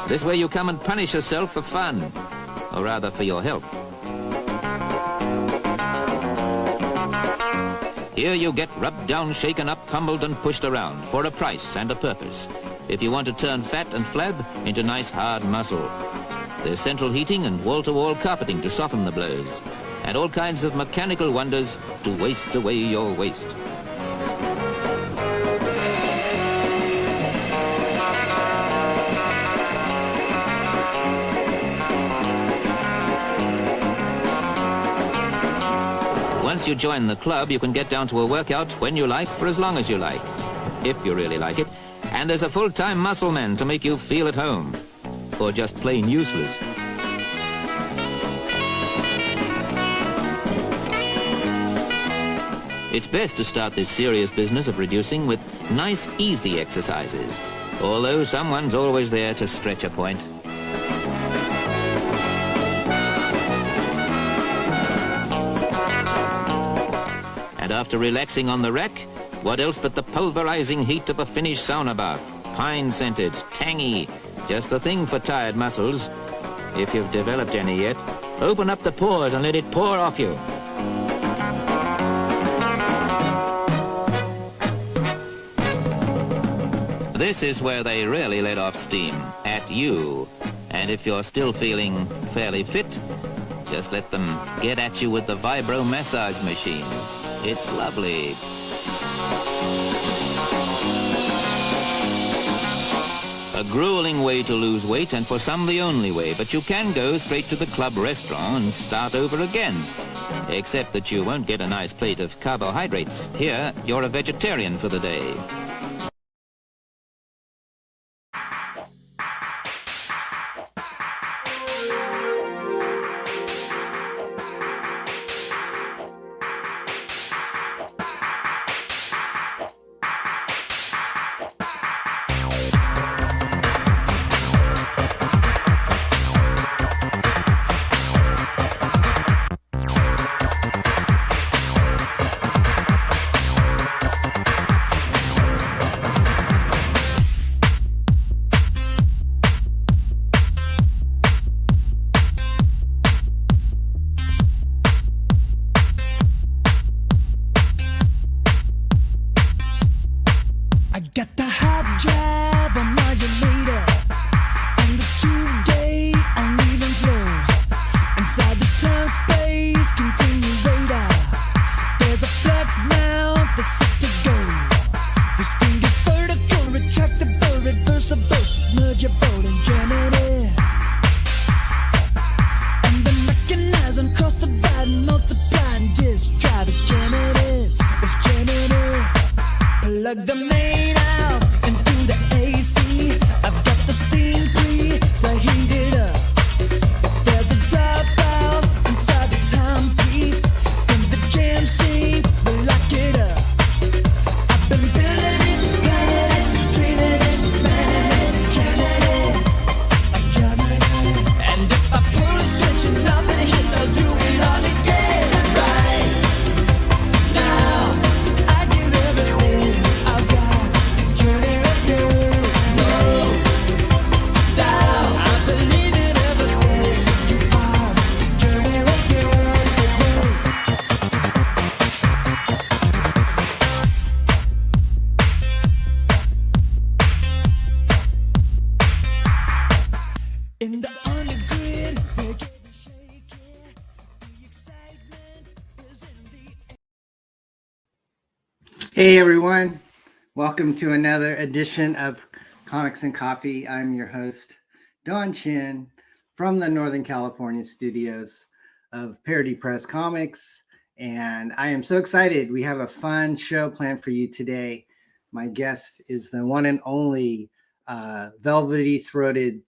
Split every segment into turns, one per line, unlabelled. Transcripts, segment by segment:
This way you come and punish yourself for fun, or rather for your health. Here you get rubbed down, shaken up, pummeled and pushed around for a price and a purpose. If you want to turn fat and flab into nice hard muscle. There's central heating and wall-to-wall carpeting to soften the blows, and all kinds of mechanical wonders to waste away your waste. Once you join the club, you can get down to a workout when you like for as long as you like, if you really like it. And there's a full-time muscle man to make you feel at home, or just plain useless. It's best to start this serious business of reducing with nice, easy exercises, although someone's always there to stretch a point. And after relaxing on the rack, what else but the pulverizing heat of a Finnish sauna bath? Pine-scented, tangy, just the thing for tired muscles. If you've developed any yet, open up the pores and let it pour off you. This is where they really let off steam, at you. And if you're still feeling fairly fit, just let them get at you with the vibro massage machine. It's lovely. A grueling way to lose weight, and for some the only way, but you can go straight to the club restaurant and start over again. Except that you won't get a nice plate of carbohydrates. Here, you're a vegetarian for the day.
Hey everyone, welcome to another edition of Comics and Coffee. I'm your host, Don Chin, from the Northern California studios of Parody Press Comics, and I am so excited. We have a fun show planned for you today. My guest is the one and only velvety-throated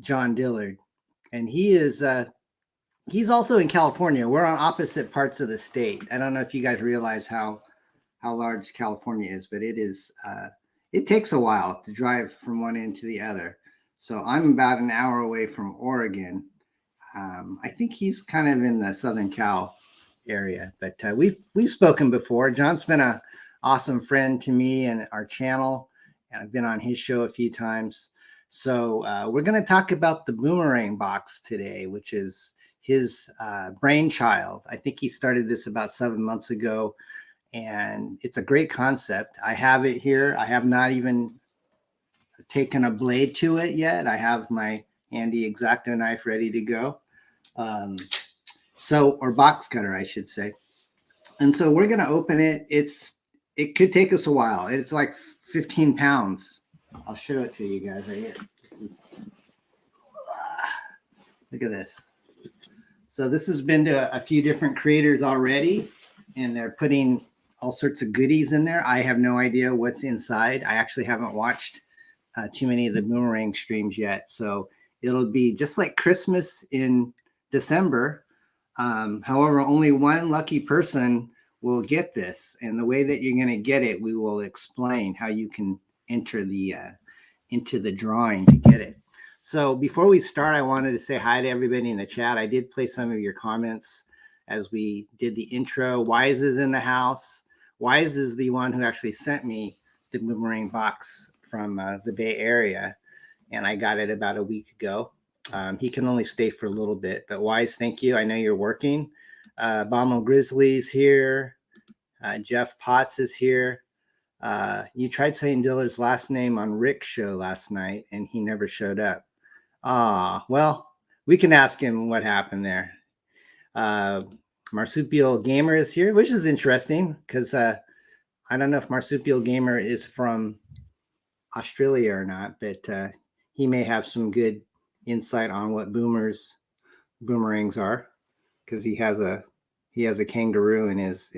JOHN Dillard, and he's also in California. We're on opposite parts of the state. I don't know if you guys realize how large California is, but it takes a while to drive from one end to the other. So I'm about an hour away from Oregon. I think he's kind of in the Southern Cal area, but we've spoken before. John's been an awesome friend to me and our channel, and I've been on his show a few times. So we're going to talk about the Boomerang Box today, which is his brainchild. I think he started this about 7 months ago, and it's a great concept. I have it here. I have not even taken a blade to it yet. I have my handy X-Acto knife ready to go. Or box cutter, I should say. And so we're going to open it. It could take us a while. It's like 15 pounds. I'll show it to you guys right here. Look at this. So this has been to a few different creators already, and they're putting all sorts of goodies in there. I have no idea what's inside. I actually haven't watched too many of the Boomerang streams yet. So it'll be just like Christmas in December. However, only one lucky person will get this. And the way that you're going to get it, we will explain how you can enter the into the drawing to get it. So before we start, I wanted to say hi to everybody in the chat. I did play some of your comments as we did the intro. WYZ is in the house. WYZ is the one who actually sent me the Boomerang Box from the Bay Area, and I got it about a week ago. He can only stay for a little bit, but WYZ, thank you. I know you're working. Bommel Grizzly's here. Jeff Potts is here. You tried saying Dillard's last name on Rick's show last night, and he never showed up. Well, we can ask him what happened there. Marsupial Gamer is here, which is interesting because I don't know if Marsupial Gamer is from Australia or not, but he may have some good insight on what boomerangs are, because he has a kangaroo in his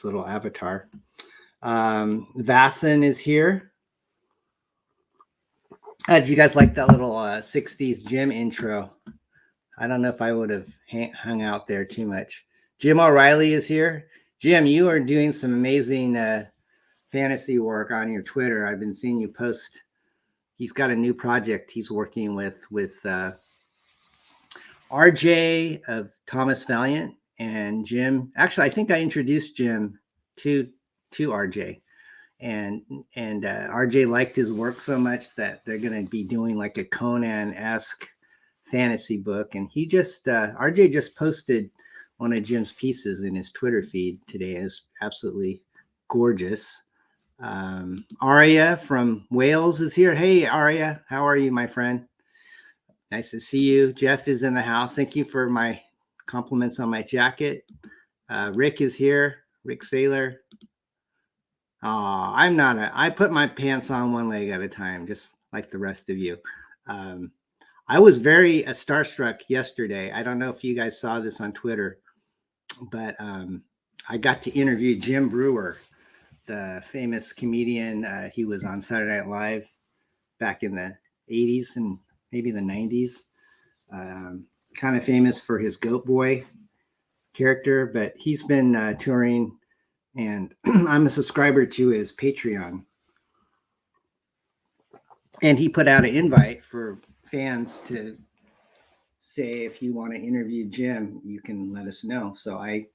little avatar. Vassen is here. Did you guys like that little 60s Jim intro? I don't know if I would have hung out there too much. Jim O'Reilly is here. Jim, you are doing some amazing fantasy work on your Twitter. I've been seeing you post. He's got a new project he's working with RJ of Thomas Valiant and Jim. Actually, I think I introduced Jim to RJ. And RJ liked his work so much that they're going to be doing like a Conan-esque fantasy book. And he just, RJ just posted one of Jim's pieces in his Twitter feed today. It's absolutely gorgeous. Aria from Wales is here. Hey, Aria, how are you, my friend? Nice to see you. Jeff is in the house. Thank you for my compliments on my jacket. Rick is here. Rick Saylor. I put my pants on one leg at a time, just like the rest of you. I was very starstruck yesterday. I don't know if you guys saw this on Twitter, but I got to interview Jim Brewer, the famous comedian. He was on Saturday Night Live back in the 80s and maybe the 90s. Kind of famous for his Goat Boy character, but he's been touring. And I'm a subscriber to his Patreon. And he put out an invite for fans to say, if you want to interview Jim, you can let us know. So I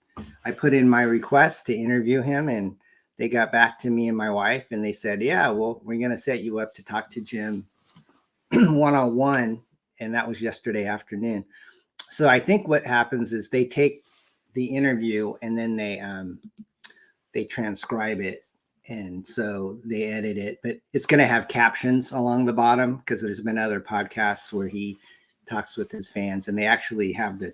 put in my request to interview him, and they got back to me and my wife, and they said, yeah, well, we're going to set you up to talk to Jim one-on-one. And that was yesterday afternoon. So I think what happens is they take the interview and then they transcribe it, and so they edit it, but it's going to have captions along the bottom, because there's been other podcasts where he talks with his fans and they actually have the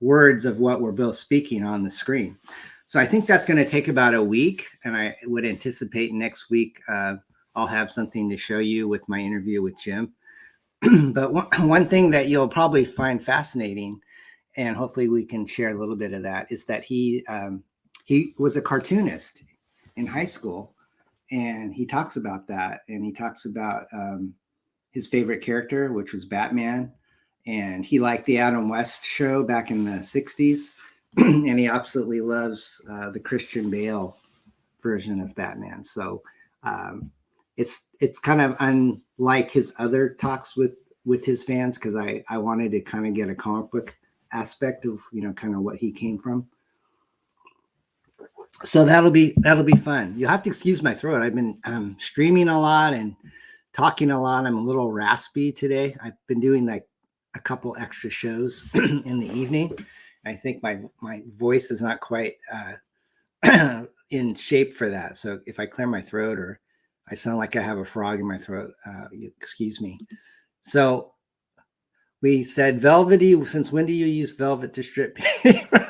words of what we're both speaking on the screen. So I think that's going to take about a week, and I would anticipate next week I'll have something to show you with my interview with Jim. But one thing that you'll probably find fascinating, and hopefully we can share a little bit of that, is that he was a cartoonist in high school, and he talks about that. And he talks about his favorite character, which was Batman. And he liked the Adam West show back in the 60s. And he absolutely loves the Christian Bale version of Batman. So it's kind of unlike his other talks with his fans, because I wanted to kind of get a comic book aspect of, kind of what he came from. So that'll be fun. You'll have to excuse my throat. I've been streaming a lot and talking a lot. I'm a little raspy today. I've been doing like a couple extra shows in the evening. I think my voice is not quite in shape for that. So if I clear my throat or I sound like I have a frog in my throat, excuse me. So we said velvety. Since when do you use velvet to strip paper?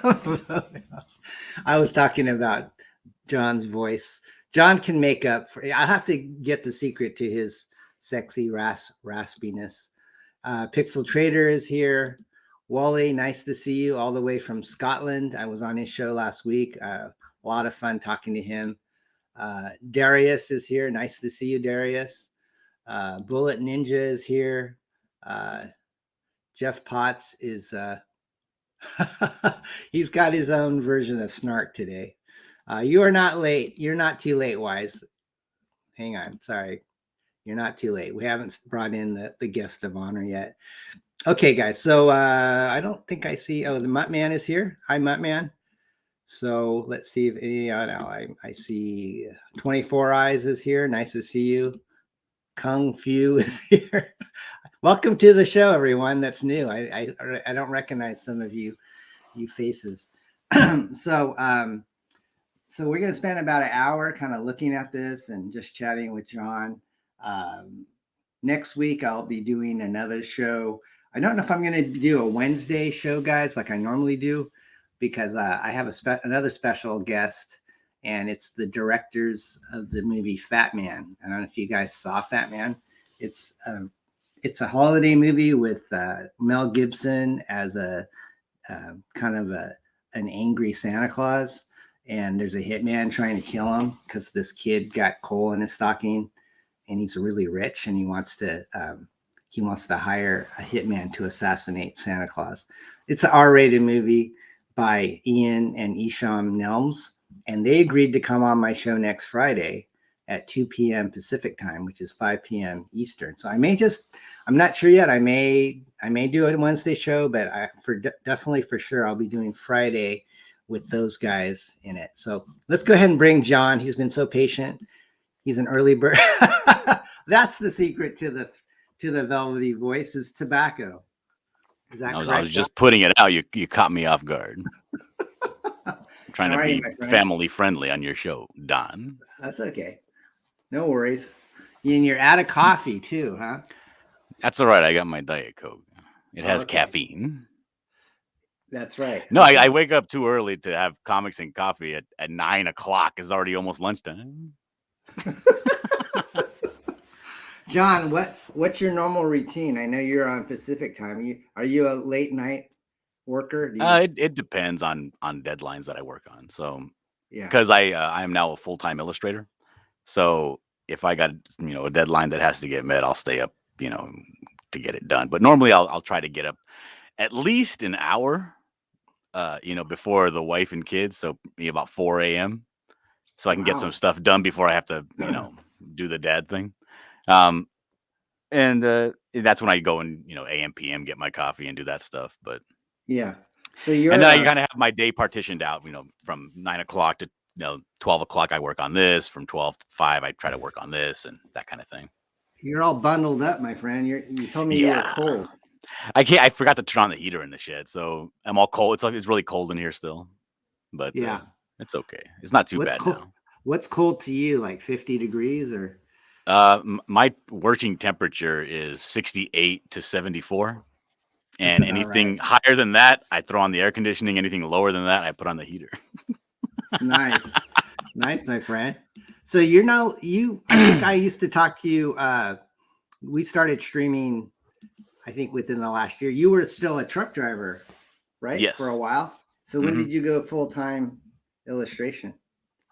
I was talking about John's voice. John can make up for. I'll have to get the secret to his sexy raspiness. Pixel Trader is here. Wally, nice to see you all the way from Scotland. I was on his show last week. A lot of fun talking to him. Darius is here. Nice to see you, Darius. Bullet Ninja is here. Jeff Potts is, he's got his own version of snark today. You are not late. You're not too late, WYZ. Hang on. Sorry. You're not too late. We haven't brought in the guest of honor yet. Okay, guys. So I don't think I see. Oh, the Muttman is here. Hi, Muttman. So let's see if any. I see 24 Eyes is here. Nice to see you. Kung Fu is here. Welcome to the show, everyone. That's new. I don't recognize some of you faces. So we're going to spend about an hour kind of looking at this and just chatting with John. Next week, I'll be doing another show. I don't know if I'm going to do a Wednesday show, guys, like I normally do, because I have another special guest, and it's the directors of the movie Fat Man. I don't know if you guys saw Fat Man. It's a holiday movie with Mel Gibson as a kind of an angry Santa Claus, and there's a hitman trying to kill him because this kid got coal in his stocking, and he's really rich, and he wants to hire a hitman to assassinate Santa Claus. It's an R-rated movie by Ian and Isham Nelms, and they agreed to come on my show next Friday at 2 p.m. Pacific time, which is 5 p.m. Eastern. So I'm not sure yet. I may do a Wednesday show, but definitely for sure I'll be doing Friday with those guys in it. So let's go ahead and bring John. He's been so patient. He's an early bird. That's the secret to the velvety voice is tobacco. Is that correct?
I was just putting it out. You caught me off guard. I'm trying to be family friendly on your show, Don.
That's okay. No worries. And you're out of coffee too, huh?
That's all right. I got my Diet Coke. It has caffeine.
That's right.
No, I wake up too early to have comics and coffee at 9 o'clock. It's already almost lunchtime.
John, what's your normal routine? I know you're on Pacific time. Are you a late night worker?
It depends on deadlines that I work on. So yeah, because I am now a full-time illustrator. So if I got a deadline that has to get met, I'll stay up to get it done. But normally I'll try to get up at least an hour before the wife and kids. So about 4 a.m. so I can get some stuff done before I have to do the dad thing. And that's when I go and AM PM get my coffee and do that stuff. But
yeah,
so and then I kind of have my day partitioned out. From 9 o'clock to 12 o'clock I work on this. From 12 to 5 I try to work on this and that kind of thing.
You're all bundled up, my friend. You told me you were cold.
I forgot to turn on the heater in the shed, so I'm all cold. It's really cold in here still, but it's okay. It's not too bad now.
What's cold to you? Like 50 degrees or?
My working temperature is 68 to 74, and anything higher than that, I throw on the air conditioning. Anything lower than that, I put on the heater.
Nice, my friend. So I think I used to talk to you. We started streaming, I think within the last year. You were still a truck driver, right?
Yes.
For a while. So when did you go full-time illustration?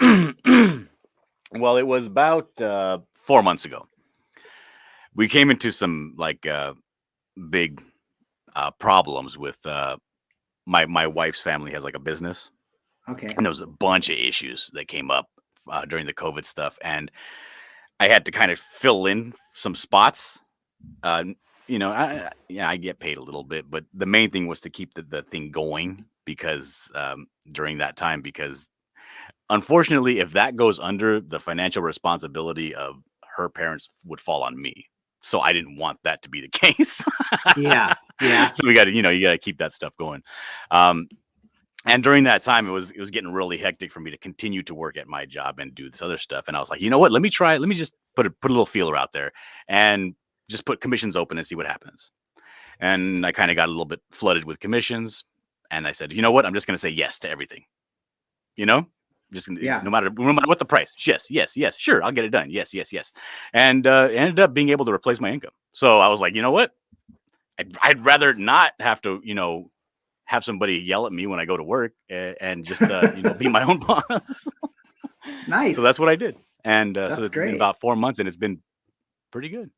Well, it was about 4 months ago. We came into some big problems with my wife's family has a business.
Okay.
And there was a bunch of issues that came up during the COVID stuff, and I had to kind of fill in some spots. I get paid a little bit, but the main thing was to keep the thing going because during that time, because unfortunately, if that goes under, the financial responsibility of her parents would fall on me. So I didn't want that to be the case.
Yeah.
So we got to, you got to keep that stuff going. And during that time, it was getting really hectic for me to continue to work at my job and do this other stuff. And I was like, you know what? Let me try. Let me just put a little feeler out there and just put commissions open and see what happens. And I kind of got a little bit flooded with commissions. And I said, you know what? I'm just going to say yes to everything. Just no matter what the price. Yes, sure, I'll get it done. Yes. And ended up being able to replace my income. So I was like, you know what? I'd rather not have to, have somebody yell at me when I go to work and just be my own boss.
Nice.
So that's what I did. And so it's
great.
been about 4 months and it's been pretty good.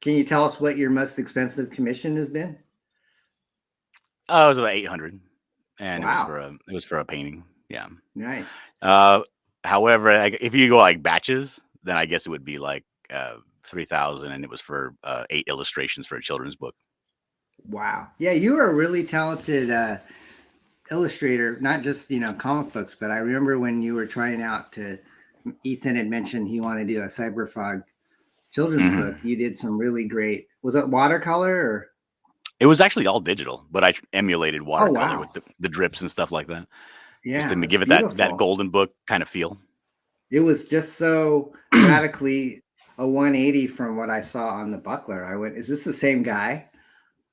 Can you tell us what your most expensive commission has been?
It was about 800, and
wow.
it was for a painting. Yeah.
Nice.
However, if you go like batches, then I guess it would be like 3,000, and it was for 8 illustrations for a children's book.
Wow. Yeah, you are a really talented illustrator, not just comic books, but I remember when you were trying out Ethan had mentioned he wanted to do a Cyberfrog children's book. You did some really great. Was it watercolor or?
It was actually all digital, but I emulated watercolor
with
the drips and stuff like that.
Yeah,
just to give it that golden book kind of feel.
It was just so radically a 180 from what I saw on the buckler. I went, is this the same guy?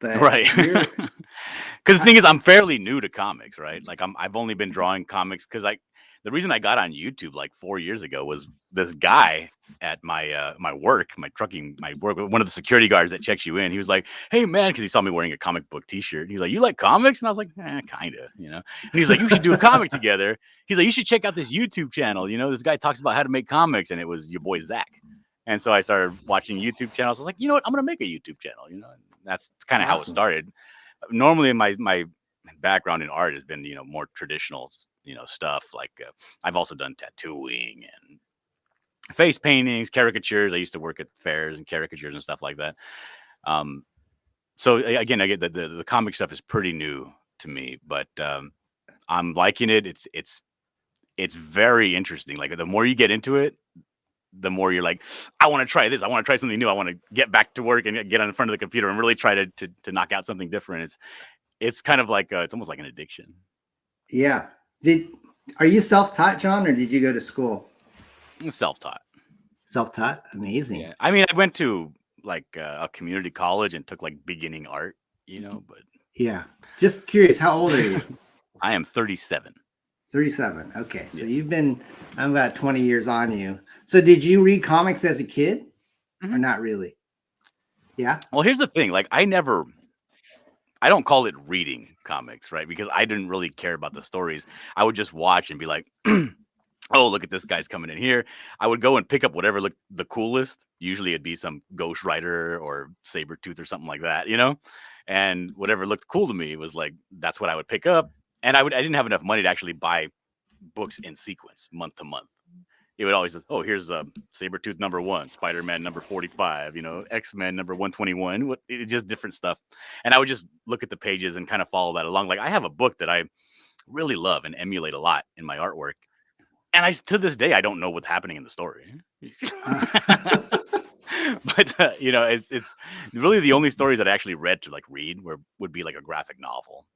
But
right. Because the thing is, I'm fairly new to comics, right? Like I've only been drawing comics because the reason I got on YouTube like 4 years ago was this guy at my work, my work, one of the security guards that checks you in. He was like, "Hey man," because he saw me wearing a comic book T-shirt. He was like, "You like comics?" And I was like, "Kind of," And he's like, "You should do a comic together." He's like, "You should check out this YouTube channel. This guy talks about how to make comics," and it was your boy Zach. And so I started watching YouTube channels. I was like, you know what? I'm gonna make a YouTube channel. And that's kind of how it started. Normally, my background in art has been more traditional stuff. Like I've also done tattooing and face paintings, caricatures. I used to work at fairs and caricatures and stuff like that. So again, I get that the comic stuff is pretty new to me, but I'm liking it. It's very interesting. Like the more you get into it, the more you're like, I want to try this. I want to try something new. I want to get back to work and get on the front of the computer and really try to knock out something different. It's kind of like it's almost like an addiction.
Yeah. Are you self-taught, John, or did you go to school?
Self-taught.
Self-taught? Amazing.
Yeah. I mean, I went to like a community college and took like beginning art, but
yeah. Just curious, how old are you?
I am 37.
37. Okay. So I'm about 20 years on you. So did you read comics as a kid or not really? Yeah.
Well, here's the thing. Like I don't call it reading comics, right? Because I didn't really care about the stories. I would just watch and be like, oh, look at this guy's coming in here. I would go and pick up whatever looked the coolest. Usually it'd be some Ghost Rider or Sabretooth or something like that, and whatever looked cool to me was like, that's what I would pick up. And I didn't have enough money to actually buy books in sequence month to month. It would always, oh, here's Sabretooth #1, Spider-Man number 45, X-Men number 121, just different stuff. And I would just look at the pages and kind of follow that along. Like I have a book that I really love and emulate a lot in my artwork. And to this day, I don't know what's happening in the story. But, it's really the only stories that I actually read to read would be like a graphic novel.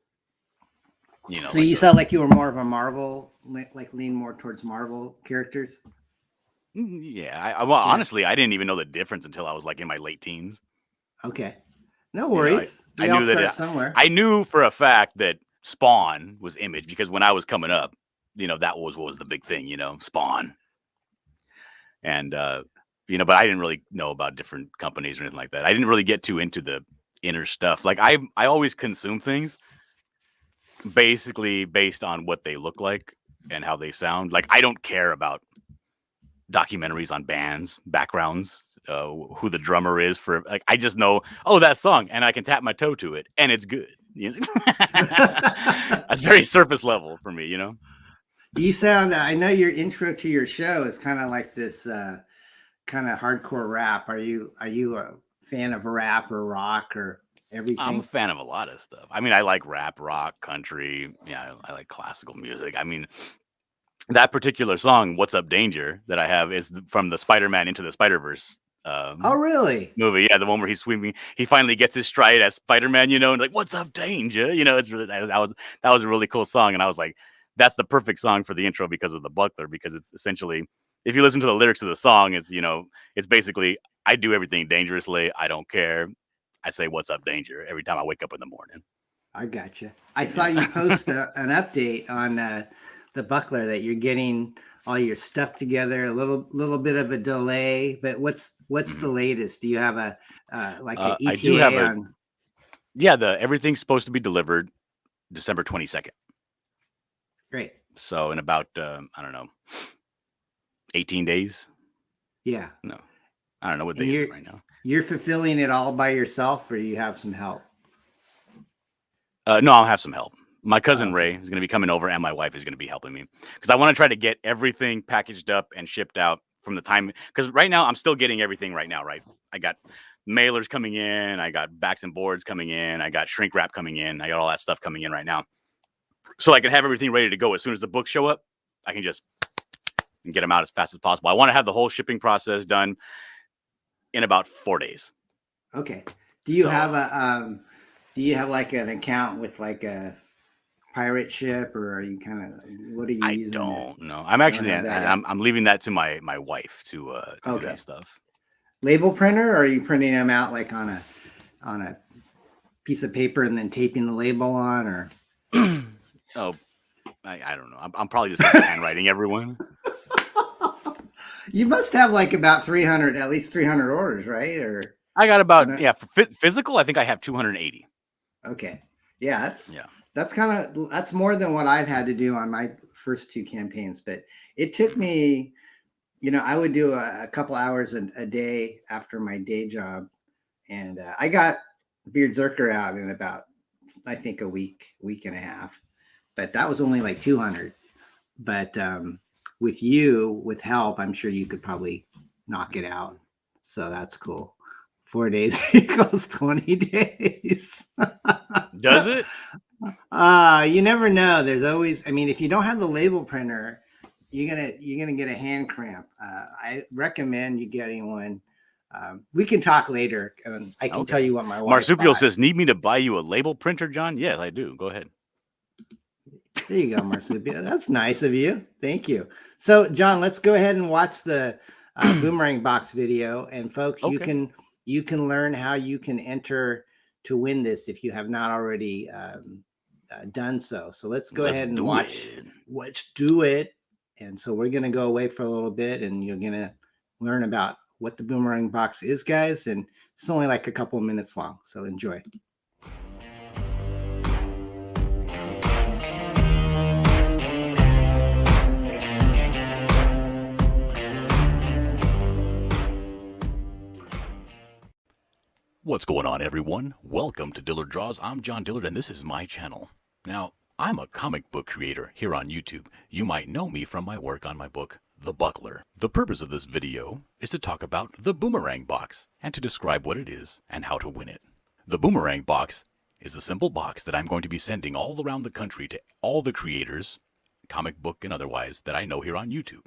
So you felt like you were more of a Marvel, like lean more towards Marvel characters?
Yeah. Honestly, I didn't even know the difference until I was like in my late teens.
Okay. No worries.
I knew that
somewhere.
I knew for a fact that Spawn was Image because when I was coming up, that was what was the big thing, Spawn. And, but I didn't really know about different companies or anything like that. I didn't really get too into the inner stuff. Like I always consume things basically based on what they look like and how they sound. Like I don't care about documentaries on bands, backgrounds, who the drummer is for. Like I just know, oh, that song, and I can tap my toe to it, and it's good. That's very surface level for me,
You sound. I know your intro to your show is kind of like this, kind of hardcore rap. Are you a fan of rap or rock or everything?
I'm a fan of a lot of stuff. I mean, I like rap, rock, country. Yeah, I like classical music. I mean, that particular song, "What's Up Danger," that I have is from the Spider-Man Into the Spider-Verse
Oh, really?
movie. Yeah, the one where he's swimming. He finally gets his stride as Spider-Man, you know, and like, "What's up, danger?" You know, it's really that was a really cool song, and I was like, that's the perfect song for the intro because of the buckler, because it's essentially, if you listen to the lyrics of the song, it's, you know, it's basically, I do everything dangerously. I don't care. I say, "What's up, danger?" every time I wake up in the morning.
I gotcha. I saw you post an update on the buckler that you're getting all your stuff together. A little bit of a delay, but what's the latest? Do you have a like an ETA
I do have
on?
Yeah, everything's supposed to be delivered December 22nd.
Great.
So in about I don't know, 18 days.
Yeah.
No, I don't know what day is it right now.
You're fulfilling it all by yourself, or do you have some help?
No, I'll have some help. My cousin Ray is going to be coming over, and my wife is going to be helping me, because I want to try to get everything packaged up and shipped out from the time. Because right now I'm still getting everything right now. Right, I got mailers coming in, I got backs and boards coming in, I got shrink wrap coming in, I got all that stuff coming in right now, so I can have everything ready to go as soon as the books show up. I can just get them out as fast as possible. I want to have the whole shipping process done in about 4 days.
Okay. Do you have a do you have like an account with like a pirate ship, or are you kind of, what are you using?
I don't know. I'm actually I'm leaving that to my wife to do that stuff.
Label printer, or are you printing them out like on a piece of paper and then taping the label on, or?
Oh, I don't know. I'm probably just handwriting everyone.
You must have like about 300, at least 300 orders, right? Or
I got about, for physical, I think I have 280.
Okay. Yeah, that's more than what I've had to do on my first 2 campaigns, but it took me, you know, I would do a couple hours a day after my day job, and I got BEARDZZERKER out in about, I think, a week and a half, but that was only like 200. But with help, I'm sure you could probably knock it out. So that's cool. 4 days equals 20 days.
Does it?
You never know. There's always, I mean, if you don't have the label printer, you're gonna get a hand cramp. I recommend you getting one. We can talk later, and I can tell you what my wife
Marsupial
bought.
says, "Need me to buy you a label printer, John?" Yes, I do. Go ahead.
There you go, Marsupial. That's nice of you. Thank you. So, John, let's go ahead and watch the Boomerang Box video. And folks, you can learn how you can enter to win this if you have not already done so. So let's go ahead and watch. Let's do it. And so we're going to go away for a little bit, and you're going to learn about what the Boomerang Box is, guys. And it's only like a couple of minutes long. So enjoy.
What's going on, everyone? Welcome to Dillard Draws. I'm John Dillard, and this is my channel. Now, I'm a comic book creator here on YouTube. You might know me from my work on my book, The Buckler. The purpose of this video is to talk about the Boomerang Box and to describe what it is and how to win it. The Boomerang Box is a simple box that I'm going to be sending all around the country to all the creators, comic book and otherwise, that I know here on YouTube.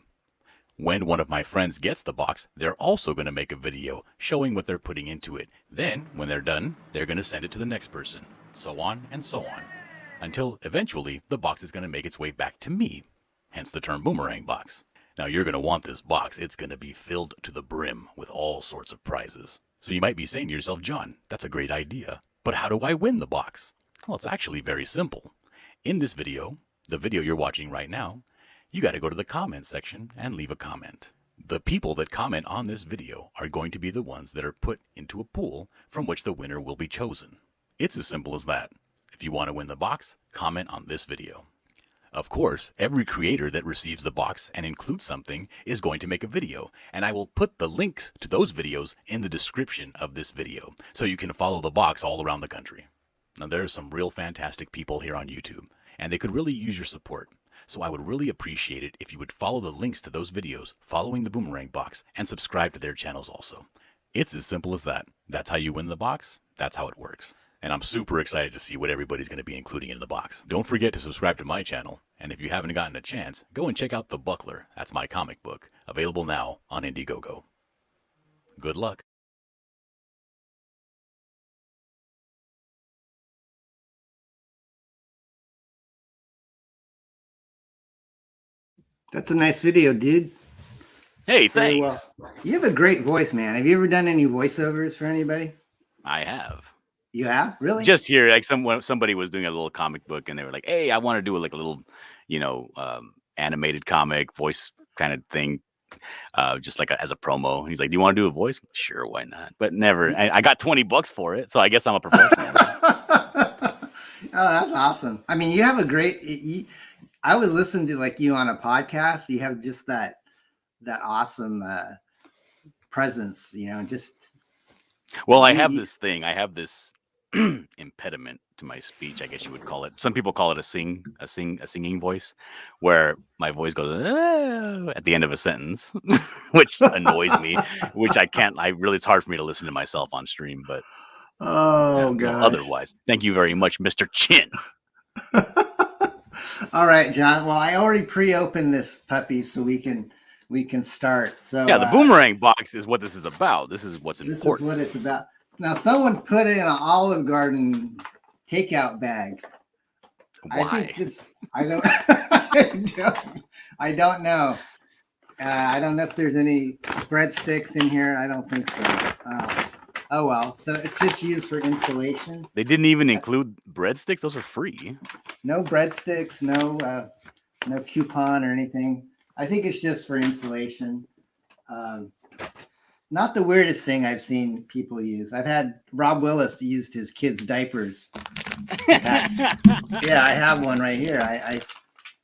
When one of my friends gets the box, they're also going to make a video showing what they're putting into it. Then, when they're done, they're going to send it to the next person, so on and so on, until eventually the box is going to make its way back to me, hence the term Boomerang Box. Now, you're going to want this box. It's going to be filled to the brim with all sorts of prizes. So you might be saying to yourself, John, that's a great idea, but how do I win the box? Well, it's actually very simple. In this video, the video you're watching right now, you got to go to the comment section and leave a comment. The people that comment on this video are going to be the ones that are put into a pool from which the winner will be chosen. It's as simple as that. If you want to win the box, comment on this video. Of course, every creator that receives the box and includes something is going to make a video, and I will put the links to those videos in the description of this video, so you can follow the box all around the country. Now, there are some real fantastic people here on YouTube, and they could really use your support. So I would really appreciate it if you would follow the links to those videos following the Boomerang Box and subscribe to their channels also. It's as simple as that. That's how you win the box. That's how it works. And I'm super excited to see what everybody's going to be including in the box. Don't forget to subscribe to my channel And if you haven't gotten a chance, go and check out The Buckler. That's my comic book, available now on Indiegogo. Good luck.
That's a nice video, dude.
Hey, thanks.
Well. You have a great voice, man. Have you ever done any voiceovers for anybody?
I have.
You have? Really?
Just here, like somebody was doing a little comic book, and they were like, "Hey, I want to do like a little, animated comic voice kind of thing, just like as a promo." And he's like, "Do you want to do a voice?" Sure, why not? But never. I got $20 for it, so I guess I'm a professional.
Oh, that's awesome. I mean, you have a great. I would listen to like you on a podcast. You have just that awesome presence, just.
Well, I have this thing. I have this impediment to my speech, I guess you would call it. Some people call it a singing voice, where my voice goes at the end of a sentence, which annoys me. Which I can't. It's hard for me to listen to myself on stream. But
God.
Otherwise, thank you very much, Mr. Chin.
All right, John. Well, I already pre-opened this puppy, so we can start. So
yeah, the boomerang box is what this is about. This is what's important.
This is what it's about. Now, someone put it in an Olive Garden takeout bag.
Why?
I don't know. I don't know if there's any breadsticks in here. I don't think so. Oh well. So it's just used for insulation.
They didn't even include breadsticks. Those are free.
No breadsticks. No coupon or anything. I think it's just for insulation. Not the weirdest thing I've seen people use. I've had Rob Willis used his kids' diapers. Yeah, I have one right here.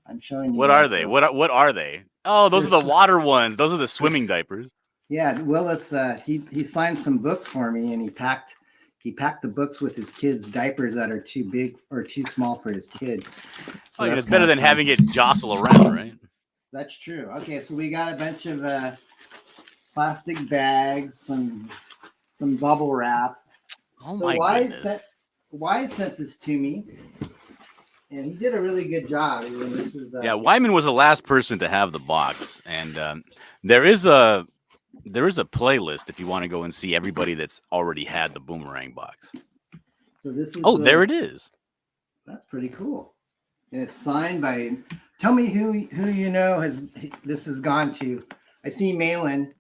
I'm showing you.
What are they? What are they? Oh, those are the water ones. Those are the swimming diapers.
Yeah, Willis. He signed some books for me, and he packed the books with his kids' diapers that are too big or too small for his kids. So
it's better than having it jostle around, right?
That's true. Okay, so we got a bunch of plastic bags, some bubble wrap.
Oh my goodness.
WYZ sent this to me, and he did a really good job. This is,
Wyman was the last person to have the box, and there is a playlist if you want to go and see everybody that's already had the boomerang box.
So this is.
Oh, there it is.
That's pretty cool, and it's signed by. Tell me who you know this has gone to. I see Malin.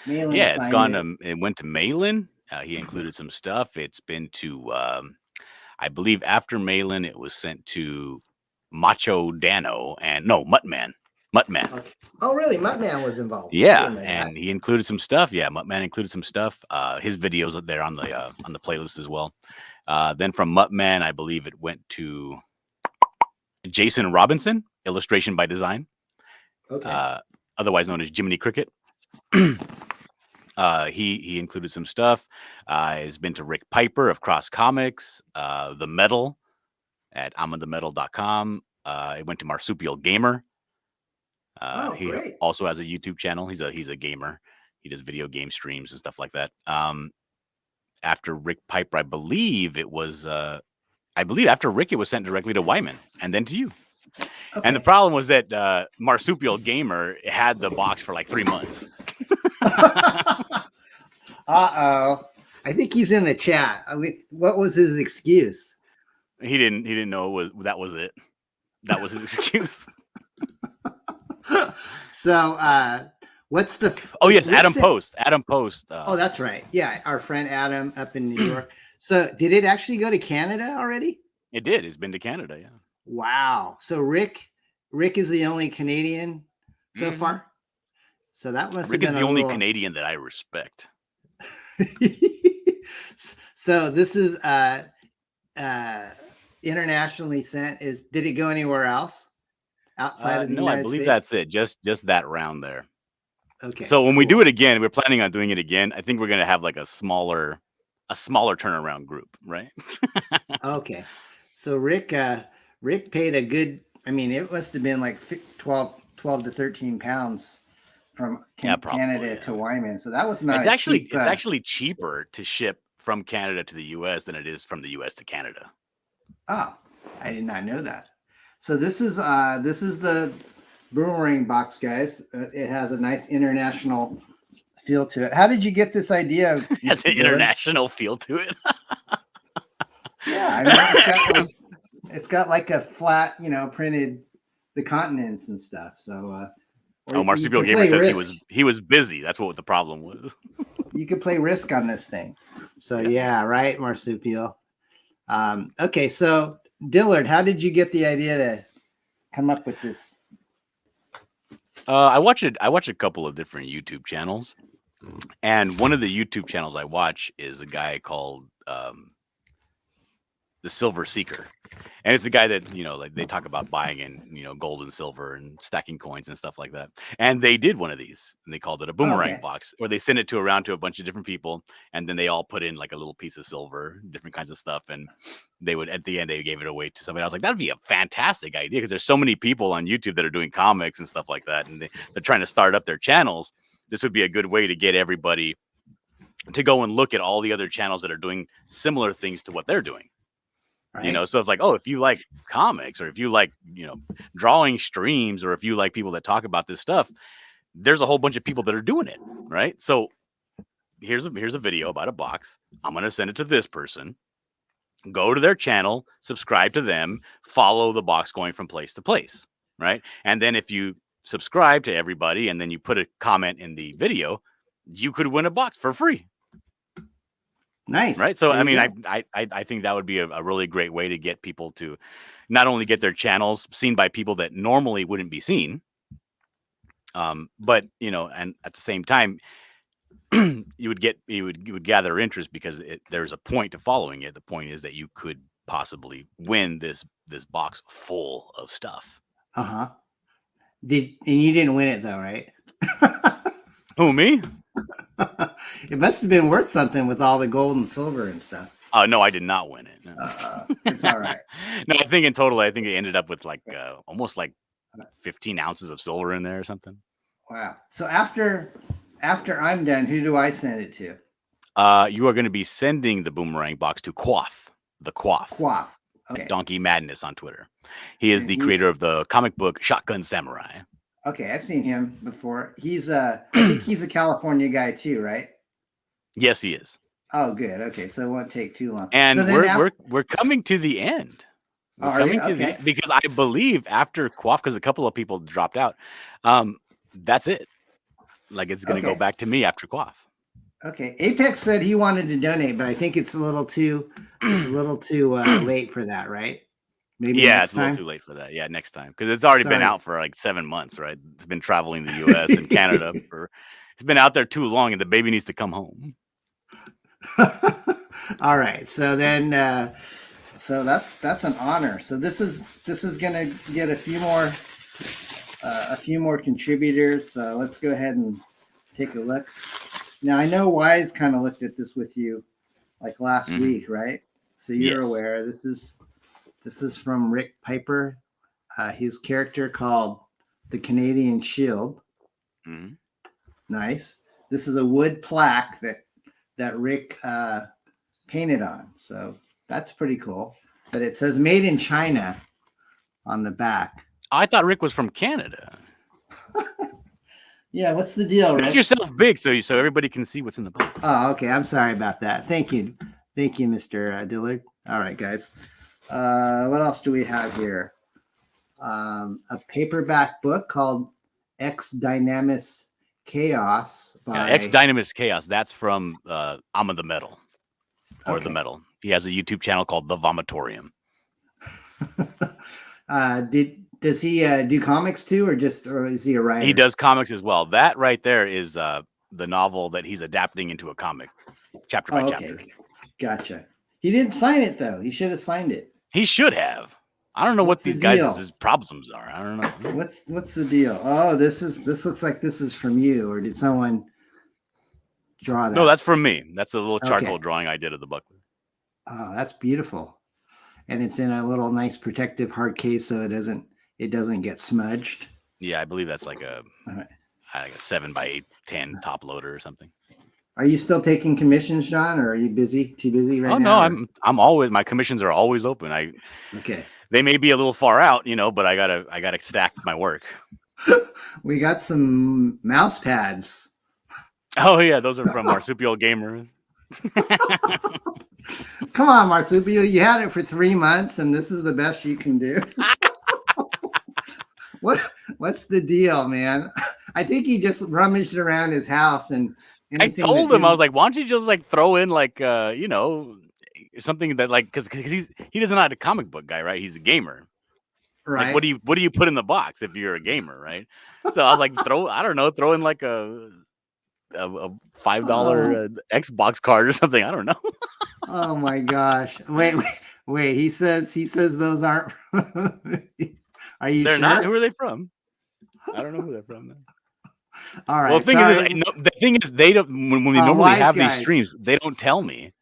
Yeah, it's gone to. It went to Malin. He included some stuff. It's been to, I believe, after Malin, it was sent to Macho Dano and Muttman.
Okay. Oh, really? Muttman was involved.
Yeah, and he included some stuff. Yeah, Muttman included some stuff. His videos are there on the playlist as well. Then from Muttman, I believe it went to Jason Robinson, illustration by design.
Okay.
Otherwise known as Jiminy Cricket. He included some stuff. Has been to Rick Piper of Cross Comics, The Metal at I'mTheMetal.com. It went to Marsupial Gamer. He
great.
also has a YouTube channel. He's a gamer. He does video game streams and stuff like that. After Rick Piper, I believe after Rick, it was sent directly to Wyman and then to you. Okay. And the problem was that Marsupial Gamer had the box for like 3 months.
Uh-oh. I think he's in the chat. What was his excuse?
He didn't know that was it. That was his excuse.
So what's the
yes, Adam Post. Adam Post.
Oh, that's right. Yeah, our friend Adam up in New York. So did it actually go to Canada already?
It did. It's been to Canada, yeah.
Wow. So Rick is the only Canadian so far? So that must
Rick is the only Canadian that I respect.
So this is internationally sent. Did it go anywhere else outside of the United States?
I believe that's it. Just that round there.
Okay.
So when we do it again, we're planning on doing it again. I think we're gonna have like a smaller turnaround group, right?
Okay. So Rick paid a good. I mean, it must have been like 12 to 13 pounds from Canada to Wyman. So that was not. It's
actually cheaper to ship from Canada to the U.S. than it is from the U.S. to Canada.
Oh, I did not know that. So this is the boomerang box, guys. It has a nice international feel to it. How did you get this idea?
It has an international feel to it.
Yeah, I mean, it's got like a flat, printed the continents and stuff. So,
Marsupial Gamer says he was busy. That's what the problem was.
You could play Risk on this thing. So yeah, right, Marsupial. Okay, so Dillard, how did you get the idea to come up with this?
I watch a couple of different YouTube channels, and one of the YouTube channels I watch is a guy called the Silver Seeker, and it's a guy that like they talk about buying in gold and silver and stacking coins and stuff like that. And they did one of these, and they called it a boomerang box, where they sent it around to a bunch of different people, and then they all put in like a little piece of silver, different kinds of stuff, and they would at the end they gave it away to somebody. I was like, that'd be a fantastic idea, because there's so many people on YouTube that are doing comics and stuff like that, and they're trying to start up their channels. This would be a good way to get everybody to go and look at all the other channels that are doing similar things to what they're doing. Right. So it's like, oh, if you like comics, or if you like, drawing streams, or if you like people that talk about this stuff, there's a whole bunch of people that are doing it. Right. So here's a video about a box. I'm going to send it to this person. Go to their channel, subscribe to them, follow the box going from place to place. Right. And then if you subscribe to everybody and then you put a comment in the video, you could win a box for free.
Nice.
Right. So, I mean, I think that would be a really great way to get people to not only get their channels seen by people that normally wouldn't be seen, but, and at the same time, you would gather interest, because there's a point to following it. The point is that you could possibly win this box full of stuff.
And you didn't win it though, right?
Who, me?
It must have been worth something with all the gold and silver and stuff.
Oh, no, I did not win it. No.
It's all right.
No, I think in total, it ended up with like almost like 15 ounces of silver in there or something.
Wow. So after I'm done, who do I send it to?
You are going to be sending the boomerang box to Quaff. The Quaff.
Quaff. Okay.
Donkey Madness on Twitter. He is the creator of the comic book Shotgun Samurai.
Okay, I've seen him before. I think he's a California guy too, right?
Yes, he is.
Oh, good. Okay, so it won't take too long.
And we're coming to the end. Because I believe after Quaff, because a couple of people dropped out, that's it. Like, it's going to go back to me after Quaff.
Okay. Apex said he wanted to donate, but I think it's a little too late for that, right? Maybe
it's a little too late for that. Yeah, next time, because it's already been out for like 7 months, right? It's been traveling the U.S. and Canada it's been out there too long, and the baby needs to come home.
All right, so then, so that's an honor. So this is gonna get a few more contributors. So let's go ahead and take a look. Now I know WYZ kind of looked at this with you like last week, right? So you're aware. This is from Rick Piper. His character called the Canadian Shield. Nice. This is a wood plaque that Rick painted on. So that's pretty cool. But it says "Made in China" on the back.
I thought Rick was from Canada.
Yeah, what's the deal, Rick?
Make yourself big so everybody can see what's in the box.
Oh, okay. I'm sorry about that. Thank you, Mr. Dillard. All right, guys. What else do we have here? A paperback book called X Dynamis Chaos by
X Dynamis Chaos. That's from I'm of the Metal, or the Metal. He has a YouTube channel called The Vomitorium.
Does he do comics too, or is he a writer?
He does comics as well. That right there is the novel that he's adapting into a comic, chapter by chapter.
Gotcha. He didn't sign it though. He should have signed it.
He should have. I don't know what these guys' problems are. I don't know.
What's the deal? Oh, this looks like this is from you, or did someone draw that?
No, that's from me. That's a little charcoal drawing I did of the buckler.
Oh, that's beautiful. And it's in a little nice protective hard case, so it doesn't get smudged.
Yeah, I believe that's like a 7x10 top loader or something.
Are you still taking commissions, John, or are you busy? Too busy right now?
Oh no, I'm always, my commissions are always open. they may be a little far out, you know, but I gotta stack my work.
We got some mouse pads.
Oh yeah, those are from Marsupial Gamer.
Come on, Marsupial, you had it for 3 months, and this is the best you can do. What's the deal, man? I think he just rummaged around his house and
I told him, I was like, why don't you just like throw in like you know, something that like because he doesn't know the comic book guy, right? He's a gamer.
Right.
Like what do you put in the box if you're a gamer, right? So I was like, throw in like a $5 Xbox card or something. I don't know.
Oh my gosh. Wait. He says those aren't. Are you
They're
sure?
not. Who are they from? I don't know who they're from. Then.
All right.
Well, the thing is, they don't. When we normally
WYZ
have
GYZ.
these streams, they don't tell me.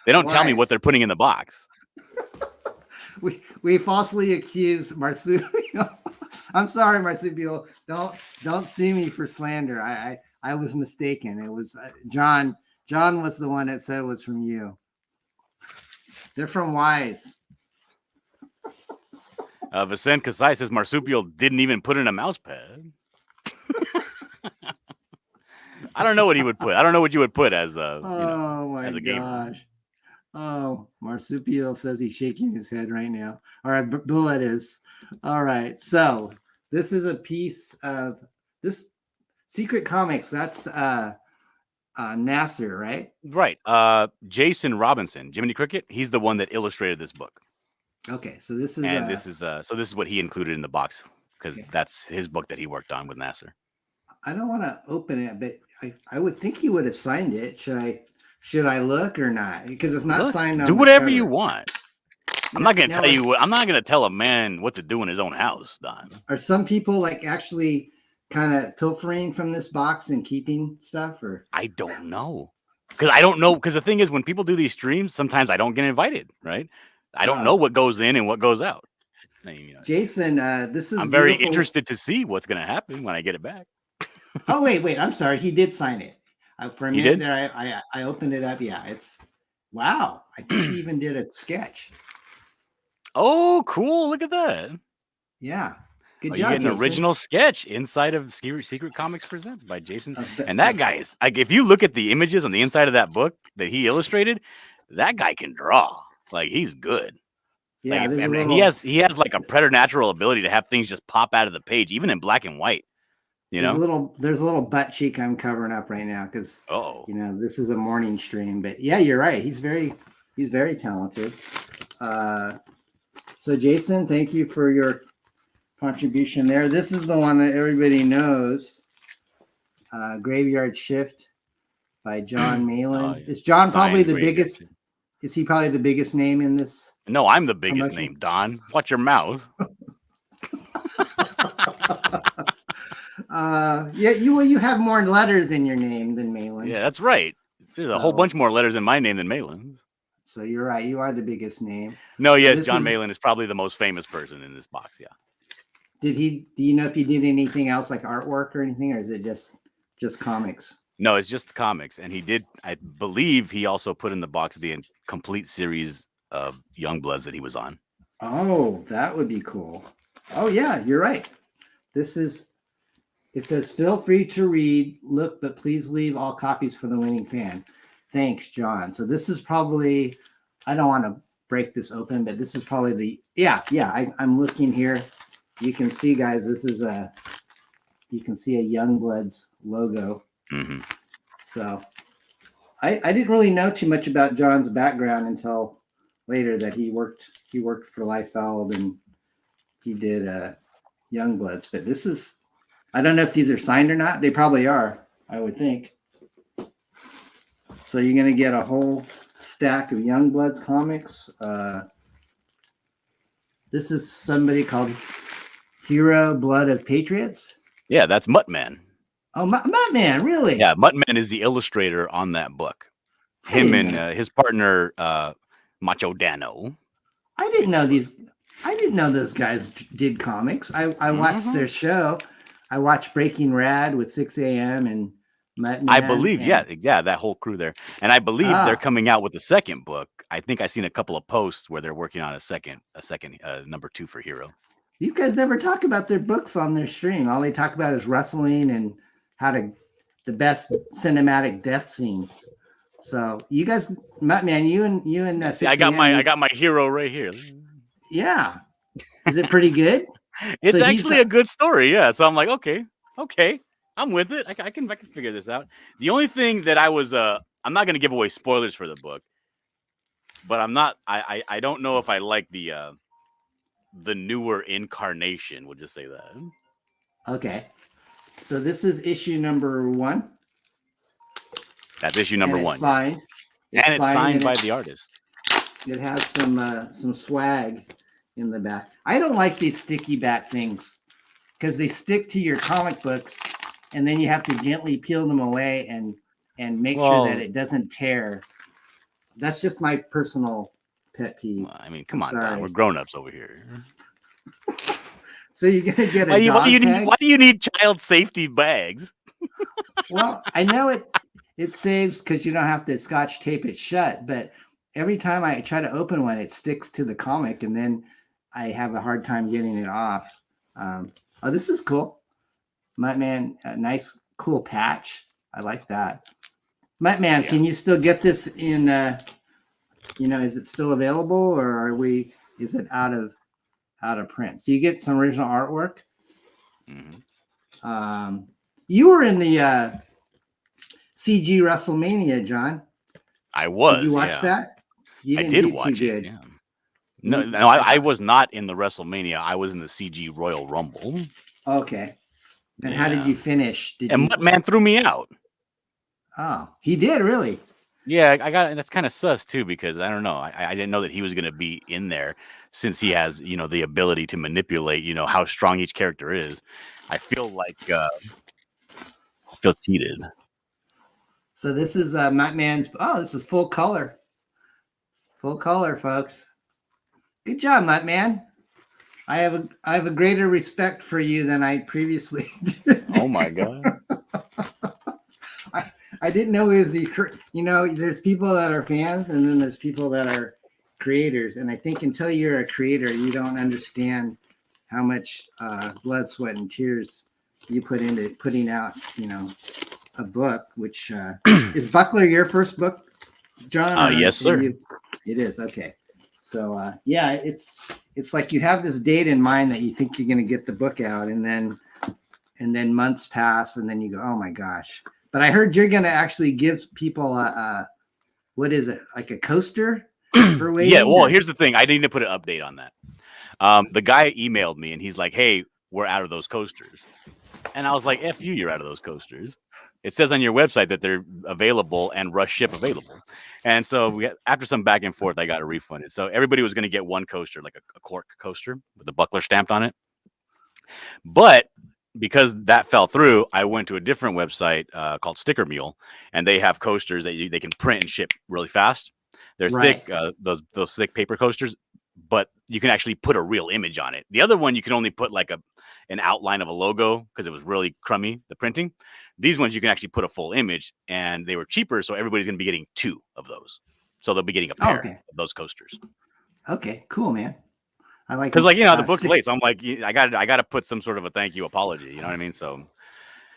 They don't tell me what they're putting in the box.
We falsely accuse Marsupial. I'm sorry, Marsupial. Don't sue me for slander. I was mistaken. It was John. John was the one that said it was from you. They're from WYZ.
Vicente Kasai says Marsupial didn't even put in a mouse pad. I don't know what he would put. I don't know what you would put as a
my
as a gamer.
gosh. Oh, Marsupial says he's shaking his head right now. All right, Bullet is. All right, so this is a piece of this Secret Comics. That's Nasser, right?
Right. Jason Robinson, Jiminy Cricket. He's the one that illustrated this book.
Okay, so this is
this is what he included in the box because that's his book that he worked on with Nasser.
I don't want to open it, but I would think he would have signed it. Should I look or not? Because it's not signed on.
Do whatever you want. I'm not going to tell you. I'm not going to tell a man what to do in his own house, Don.
Are some people like actually kind of pilfering from this box and keeping stuff, or
I don't know because I don't know because the thing is when people do these streams, sometimes I don't get invited. Right? I don't know what goes in and what goes out.
Jason, this is.
I'm very interested to see what's going to happen when I get it back.
Oh wait! I'm sorry. He did sign it. For a minute there, I opened it up. Yeah, it's wow. I think he even did a sketch.
Oh, cool! Look at that.
Yeah, good job.
You get an original sketch inside of Secret Comics Presents by Jason. And that guy is like, if you look at the images on the inside of that book that he illustrated, that guy can draw. Like he's good.
Yeah,
and he has like a preternatural ability to have things just pop out of the page, even in black and white. You know,
there's a little butt cheek I'm covering up right now because this is a morning stream. But yeah, you're right. He's very talented. So Jason, thank you for your contribution there. This is the one that everybody knows. Graveyard Shift by John Malin. Is John probably the biggest? Is he probably the biggest name in this?
No, I'm the biggest name, Don. Watch your mouth.
You have more letters in your name than Malin.
Yeah, that's right. There's a whole bunch more letters in my name than Malin's.
So you're right. You are the biggest name.
No, yes, John Malin is probably the most famous person in this box. Yeah.
Do you know if he did anything else like artwork or anything, or is it just comics?
No, it's just comics, and he did. I believe he also put in the box the complete series of Youngbloods that he was on.
Oh, that would be cool. Oh yeah, you're right. It says, feel free to read, look, but please leave all copies for the winning fan. Thanks, John. So this is probably, I don't want to break this open, but this is probably I'm looking here. You can see, guys, you can see a Youngbloods logo.
Mm-hmm.
So I didn't really know too much about John's background until later that he worked for Liefeld and he did Youngbloods, but this is, I don't know if these are signed or not. They probably are, I would think. So you're going to get a whole stack of Youngbloods comics. This is somebody called Hero Blood of Patriots.
Yeah, that's Muttman.
Oh, Muttman, really?
Yeah, Muttman is the illustrator on that book. Him and his partner, Macho Dano.
I didn't know those guys did comics. I watched their show. I watched Breaking Rad with 6 a.m. and
I believe, yeah, that whole crew there. And I believe they're coming out with the second book. I think I've seen a couple of posts where they're working on a second number 2 for Hero.
These guys never talk about their books on their stream. All they talk about is wrestling and the best cinematic death scenes. So you guys, man, you and
I got my Hero right here.
Yeah, is it pretty good?
It's actually a good story, yeah. So I'm like, okay, I'm with it. I can figure this out. The only thing that I was, I'm not going to give away spoilers for the book, but I don't know if I like the newer incarnation. We'll just say that.
Okay, so this is issue number 1.
That's issue number 1.
Signed.
It's signed by the artist.
It has some swag in the back. I don't like these sticky back things because they stick to your comic books, and then you have to gently peel them away and make sure that it doesn't tear. That's just my personal pet peeve.
Well, I mean, come on, Don, we're grown-ups over here.
So you're gonna get
why do you need child safety bags?
Well, I know it saves because you don't have to scotch tape it shut, but every time I try to open one, it sticks to the comic, and then I have a hard time getting it off. Oh, this is cool. Muttman, a nice, cool patch. I like that. Muttman, can you still get this in, is it still available, or is it out of print? So you get some original artwork.
Mm-hmm.
You were in the CG WrestleMania, John.
I was.
Did you watch that? You didn't
I did
do
watch
too
it.
good.
Yeah. No, I was not in the WrestleMania. I was in the CG Royal Rumble.
Okay. And how did you finish?
Muttman threw me out.
Oh, he did, really?
Yeah, that's kind of sus too, because I don't know. I didn't know that he was going to be in there, since he has, the ability to manipulate, how strong each character is. I feel like I feel cheated.
So this is Muttman's. Oh, this is full color. Full color, folks. Good job, Muttman. I have a greater respect for you than I previously did.
Oh my god.
I didn't know it was there's people that are fans, and then there's people that are creators. And I think until you're a creator, you don't understand how much blood, sweat, and tears you put into putting out, a book, which is Buckler your first book, John?
Yes, sir.
It is. Okay. So it's like you have this date in mind that you think you're going to get the book out, and then months pass, and then you go, oh my gosh. But I heard you're going to actually give people what is it, like a coaster for waiting?
Yeah, well, here's the thing. I need to put an update on that. The guy emailed me, and he's like, hey, we're out of those coasters. And I was like, F you, you're out of those coasters. It says on your website that they're available and rush ship available. And so after some back and forth, I got it refunded. So everybody was going to get one coaster, like a cork coaster with the Buckler stamped on it. But because that fell through, I went to a different website called Sticker Mule, and they have coasters that they can print and ship really fast. They're thick, those thick paper coasters, but you can actually put a real image on it. The other one, you can only put like an outline of a logo because it was really crummy, the printing. These ones, you can actually put a full image, and they were cheaper, so everybody's going to be getting 2 of those. So they'll be getting a pair of those coasters.
Okay, cool, man. I like,
because the book's late, so I'm like, I got to put some sort of a thank you apology. You know what I mean? So,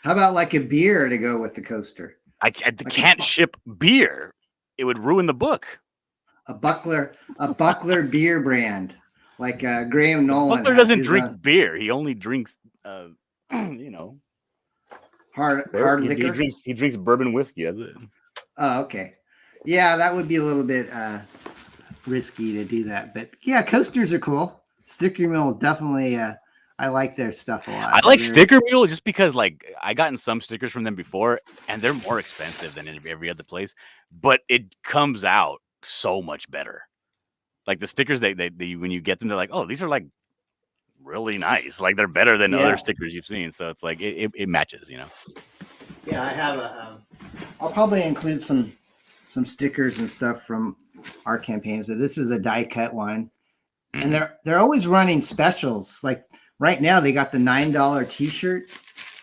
how about like a beer to go with the coaster?
I can't ship beer; it would ruin the book.
A Buckler beer brand, like Graham Nolan.
Buckler doesn't drink beer; he only drinks,
hard liquor.
He drinks bourbon whiskey. That's it.
Oh, okay. Yeah, that would be a little bit risky to do that, but yeah, coasters are cool. Sticker Mule is definitely I like their stuff a lot.
I like Sticker Mule just because I gotten some stickers from them before, and they're more expensive than every other place, but it comes out so much better. Like the stickers they when you get them, they're like, oh, these are like really nice. Like they're better than other stickers you've seen. So it's like it matches,
Yeah, I have I'll probably include some stickers and stuff from our campaigns, but this is a die cut one. Mm-hmm. And they're always running specials. Like right now they got the $9 t-shirt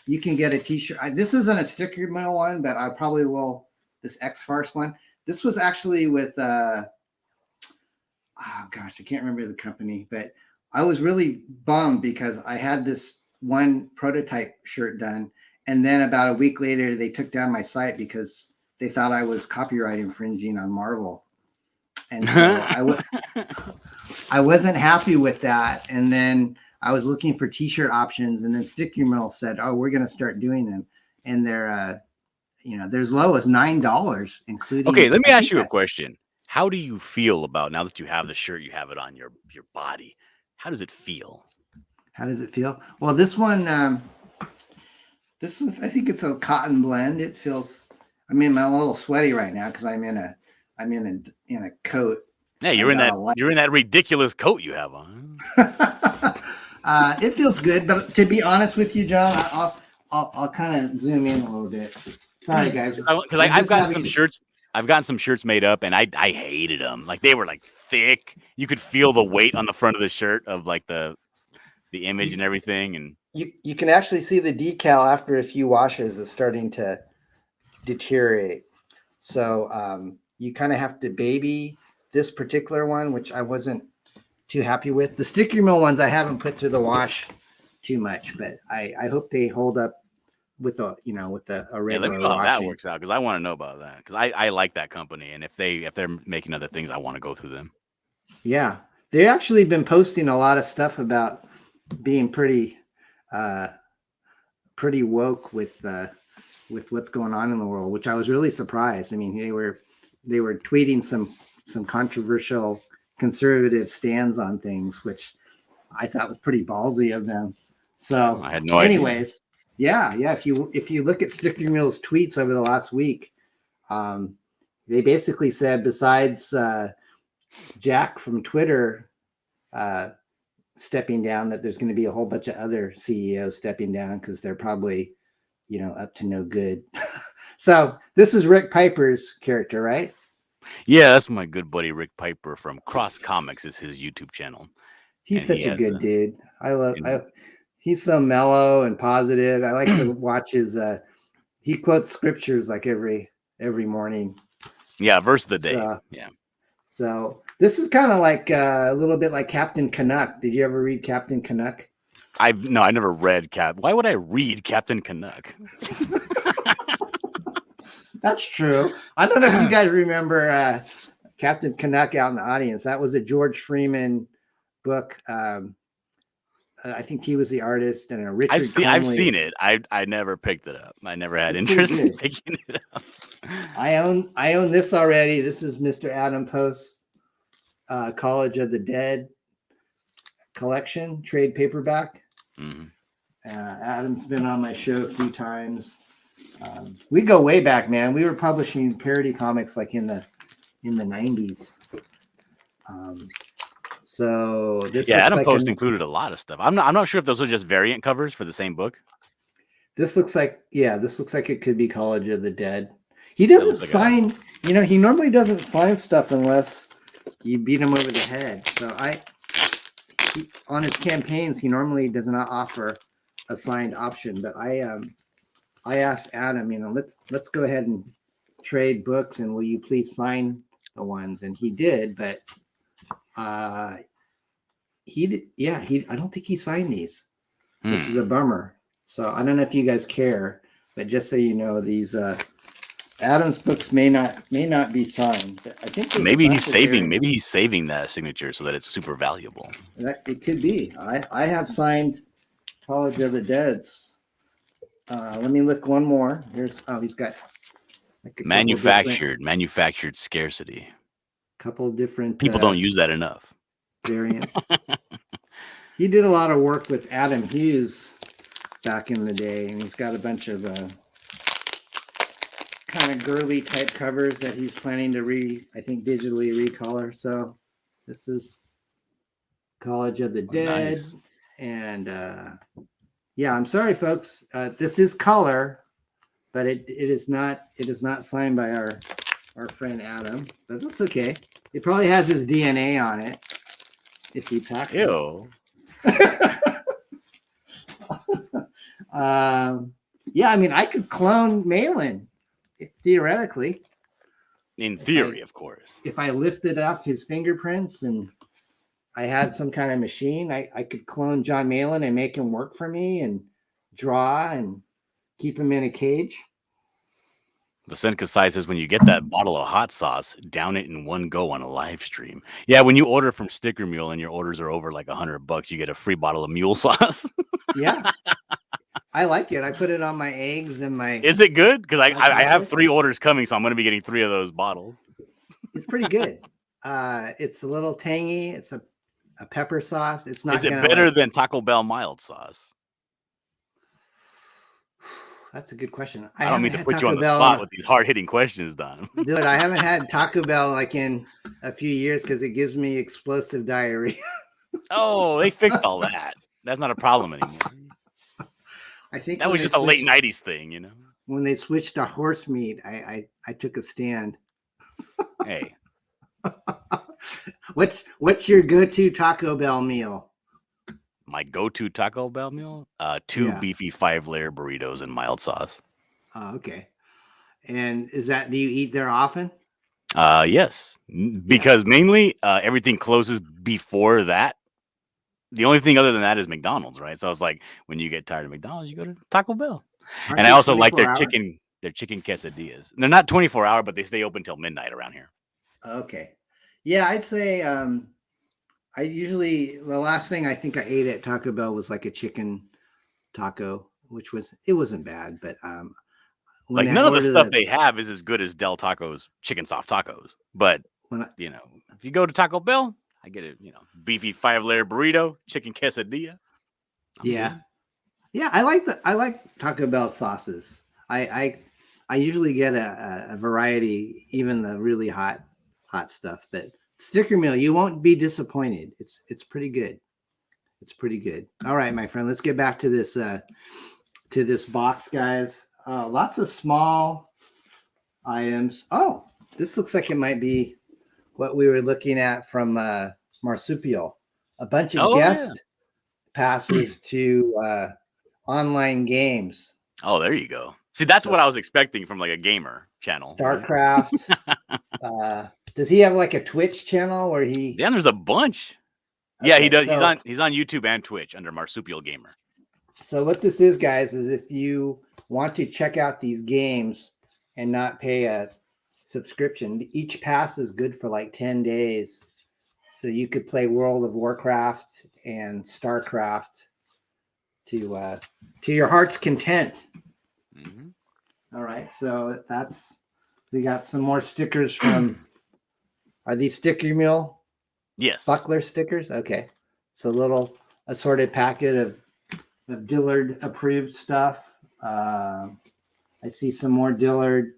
you can get a t-shirt. This isn't a sticker mail one, but I probably will. This X-FARCE one. This was actually with, oh gosh, I can't remember the company, but I was really bummed because I had this one prototype shirt done. And then about a week later, they took down my site because they thought I was copyright infringing on Marvel. And so I wasn't happy with that. And then I was looking for t-shirt options, and then Sticker Mill said, oh, we're going to start doing them. And they're, they're as low as $9, including.
Okay, let me ask you a question. How do you feel about, now that you have the shirt, you have it on your body? How does it feel?
How does it feel? Well, this one, I think it's a cotton blend. It feels, I'm a little sweaty right now because I'm in a coat.
Yeah, you're in that ridiculous coat you have on.
It feels good, but to be honest with you, John, I'll kind of zoom in a little bit. Sorry, guys.
Because I've gotten some shirts. I've gotten some shirts made up, and I hated them. Like, they were like thick. You could feel the weight on the front of the shirt of like the image and everything. And
you can actually see the decal after a few washes is starting to deteriorate. So you kind of have to baby this particular one, which I wasn't too happy with. The Sticker Mill ones I haven't put through the wash too much, but I hope they hold up with a regular.
Yeah, let me know how that works out, because I want to know about that, because I like that company, and if they're making other things, I want to go through them. Yeah,
they've actually been posting a lot of stuff about being pretty woke with what's going on in the world, which I was really surprised. I mean, they were tweeting some controversial conservative stands on things, which I thought was pretty ballsy of them. So
I had no idea.
Yeah. If you look at Sticker Mill's tweets over the last week, they basically said, besides Jack from Twitter stepping down, that there's going to be a whole bunch of other CEOs stepping down because they're probably, up to no good. So this is Rick Piper's character, right?
Yeah, that's my good buddy Rick Piper from Cross Comics, is his YouTube channel.
He's such a good dude. He's so mellow and positive. I like to watch his he quotes scriptures like every morning.
Yeah, verse of the day. Yeah.
So this is kind of like a little bit like Captain Canuck. Did you ever read Captain Canuck?
I never read Why would I read Captain Canuck?
That's true. I don't know if you guys remember Captain Canuck out in the audience. That was a George Freeman book. I think he was the artist, and a Richard.
I've seen it. I never picked it up. I never had interest in picking it up.
I own this already. This is Mr. Adam Post's College of the Dead collection, trade paperback.
Mm-hmm.
Adam's been on my show a few times. We go way back, man. We were publishing parody comics like in the 90s. So this,
Adam Post included a lot of stuff. I'm not sure if those are just variant covers for the same book.
This looks like it could be College of the Dead. He doesn't sign, he normally doesn't sign stuff unless you beat him over the head. So on his campaigns, he normally does not offer a signed option. But I asked Adam, let's go ahead and trade books, and will you please sign the ones? And he did, but he did. Yeah, I don't think he signed these, which is a bummer. So I don't know if you guys care, but just so you know, these Adam's books may not be signed. But I think
maybe he's saving that signature so that it's super valuable.
It could be. I have signed College of the Dead's. Let me look one more. He's got like
manufactured scarcity.
Couple different
people don't use that enough.
Variants. He did a lot of work with Adam Hughes back in the day, and he's got a bunch of kind of girly type covers that he's planning to digitally recolor. So this is College of the Dead. Nice. And I'm sorry, folks. This is color, but it is not signed by our friend Adam, but that's okay. It probably has his DNA on it if he packed it. Yeah, I mean, I could clone Malin theoretically.
In theory, of course.
If I lifted off his fingerprints and I had some kind of machine, I could clone John Malin and make him work for me and draw and keep him in a cage.
Vasenka Sai says, when you get that bottle of hot sauce, down it in one go on a live stream. Yeah, when you order from Sticker Mule and your orders are over like $100, you get a free bottle of mule sauce.
Yeah. I like it. I put it on my eggs and my...
Is it good? Because I have 3 orders coming, so I'm going to be getting 3 of those bottles.
It's pretty good. It's a little tangy. It's a pepper sauce. It's not.
Is it better than Taco Bell mild sauce?
That's a good question.
I don't mean to put you on the spot with these hard-hitting questions, Don.
Dude, I haven't had Taco Bell like in a few years because it gives me explosive diarrhea.
Oh, they fixed all that. That's not a problem anymore.
I think
that was just a late 90s thing, you know.
When they switched to horse meat, I took a stand.
Hey.
What's your go-to Taco Bell meal?
My go-to Taco Bell meal? 2 beefy 5-layer burritos and mild sauce.
Oh, okay. And do you eat there often?
Yes. Because mainly everything closes before that. The only thing other than that is McDonald's, right? So it's like when you get tired of McDonald's, you go to Taco Bell. And I also like their chicken quesadillas. They're not 24-hour, but they stay open till midnight around here.
Okay. Yeah, I'd say I usually, the last thing I think I ate at Taco Bell was like a chicken taco, which wasn't bad, but
like none of the stuff they have is as good as Del Taco's chicken soft tacos. But you know, if you go to Taco Bell, I get it, beefy 5-layer burrito, chicken quesadilla.
Yeah. Yeah, I like Taco Bell sauces. I usually get a variety, even the really hot stuff, but Sticker Meal, you won't be disappointed. It's pretty good. It's pretty good. All right, my friend, let's get back to this box, guys. Lots of small items. Oh, this looks like it might be what we were looking at from Marsupial. A bunch of guest passes to online games.
Oh, there you go. See, that's what I was expecting from like a gamer channel.
StarCraft. Right? Does he have like a Twitch channel where he?
Yeah, there's a bunch. Okay, yeah, he does. So, he's on YouTube and Twitch under Marsupial Gamer.
So what this is, guys, is if you want to check out these games and not pay a subscription, each pass is good for like 10 days. So you could play World of Warcraft and StarCraft to your heart's content. Mm-hmm. All right, so we got some more stickers from. Are these Sticker Mule?
Yes.
Buckler stickers? Okay. So a little assorted packet of Dillard approved stuff. I see some more Dillard.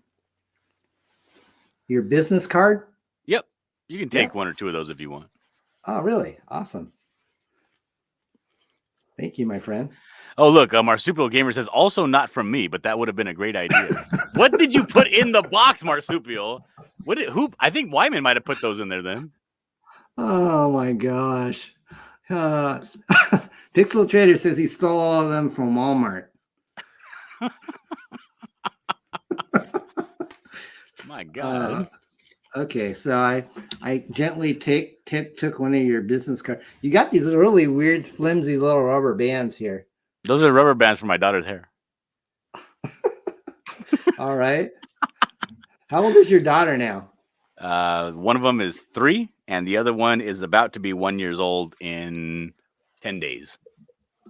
Your business card?
Yep. You can take 1 or 2 of those if you want.
Oh, really? Awesome. Thank you, my friend.
Oh, look, Marsupial Gamer says, also not from me, but that would have been a great idea. What did you put in the box, Marsupial? I think Wyman might have put those in there then.
Oh, my gosh. Pixel Trader says he stole all of them from Walmart.
My God.
Okay, so I gently took one of your business cards. You got these really weird, flimsy little rubber bands here.
Those are rubber bands for my daughter's hair.
All right. How old is your daughter now?
One of them is 3, and the other one is about to be 1 year old in 10 days.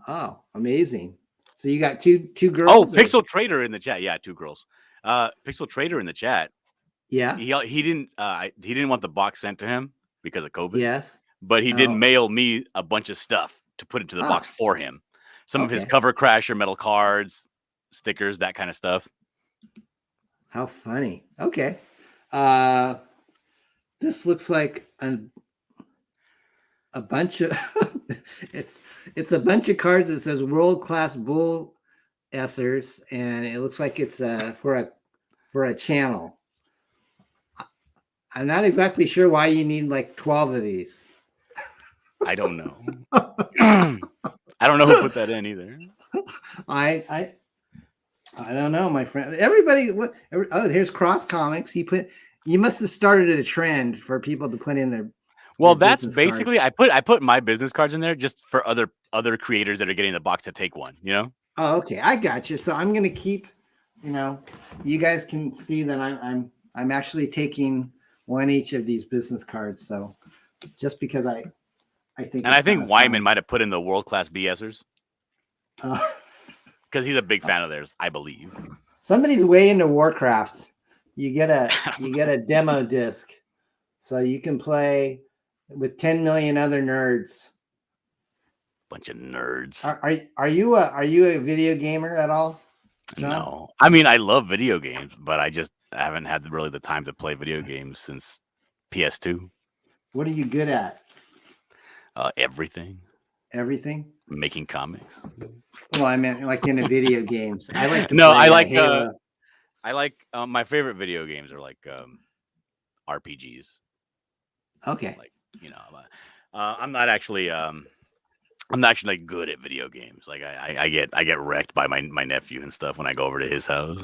Oh, amazing. So you got two girls?
Oh, Pixel Trader in the chat. Yeah, 2 girls. Pixel Trader in the chat.
Yeah.
He didn't want the box sent to him because of COVID.
Yes.
But he did mail me a bunch of stuff to put into the box for him. Some of his Cover Crasher metal cards, stickers, that kind of stuff.
How funny. Okay. This looks like a bunch of it's a bunch of cards that says World Class Bull Essers, and it looks like it's for a channel. I'm not exactly sure why you need like 12 of these.
I don't know. I don't know who put that in either.
I don't know, my friend. Everybody, oh, here's Cross Comics. You must have started a trend for people to put in their.
Well, that's basically cards. I put my business cards in there just for other creators that are getting the box to take one. You know.
Oh, okay, I got you. So I'm gonna keep. You know, you guys can see that I'm actually taking one each of these business cards. So just because I think.
And I think Wyman might have put in the world-class BSers. Because he's a big fan of theirs, I believe.
Somebody's way into Warcraft. You get a demo disc, so you can play with 10 million other nerds.
Bunch of nerds.
Are you a video gamer at all, John?
No, I mean I love video games, but I haven't had really the time to play video games since PS2.
What are you good at?
Everything.
Everything.
Making comics.
Well, I meant like in the video games. I like.
I like my favorite video games are like RPGs.
Okay.
Like I'm not actually like good at video games. Like I get wrecked by my nephew and stuff when I go over to his house.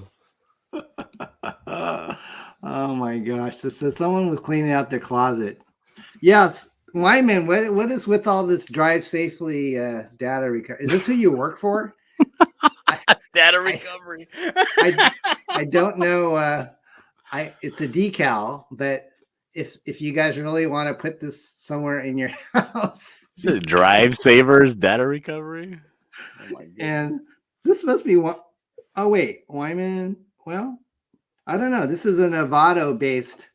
Oh my gosh! So someone was cleaning out their closet. Yes. Wyman, what is with all this drive safely data recovery? Is this who you work for?
Data recovery.
I don't know. It's a decal, but if you guys really want to put this somewhere in your house,
drive savers data recovery. Oh my
and this must be one. Oh wait, Wyman. Well, I don't know. This is a Novato-based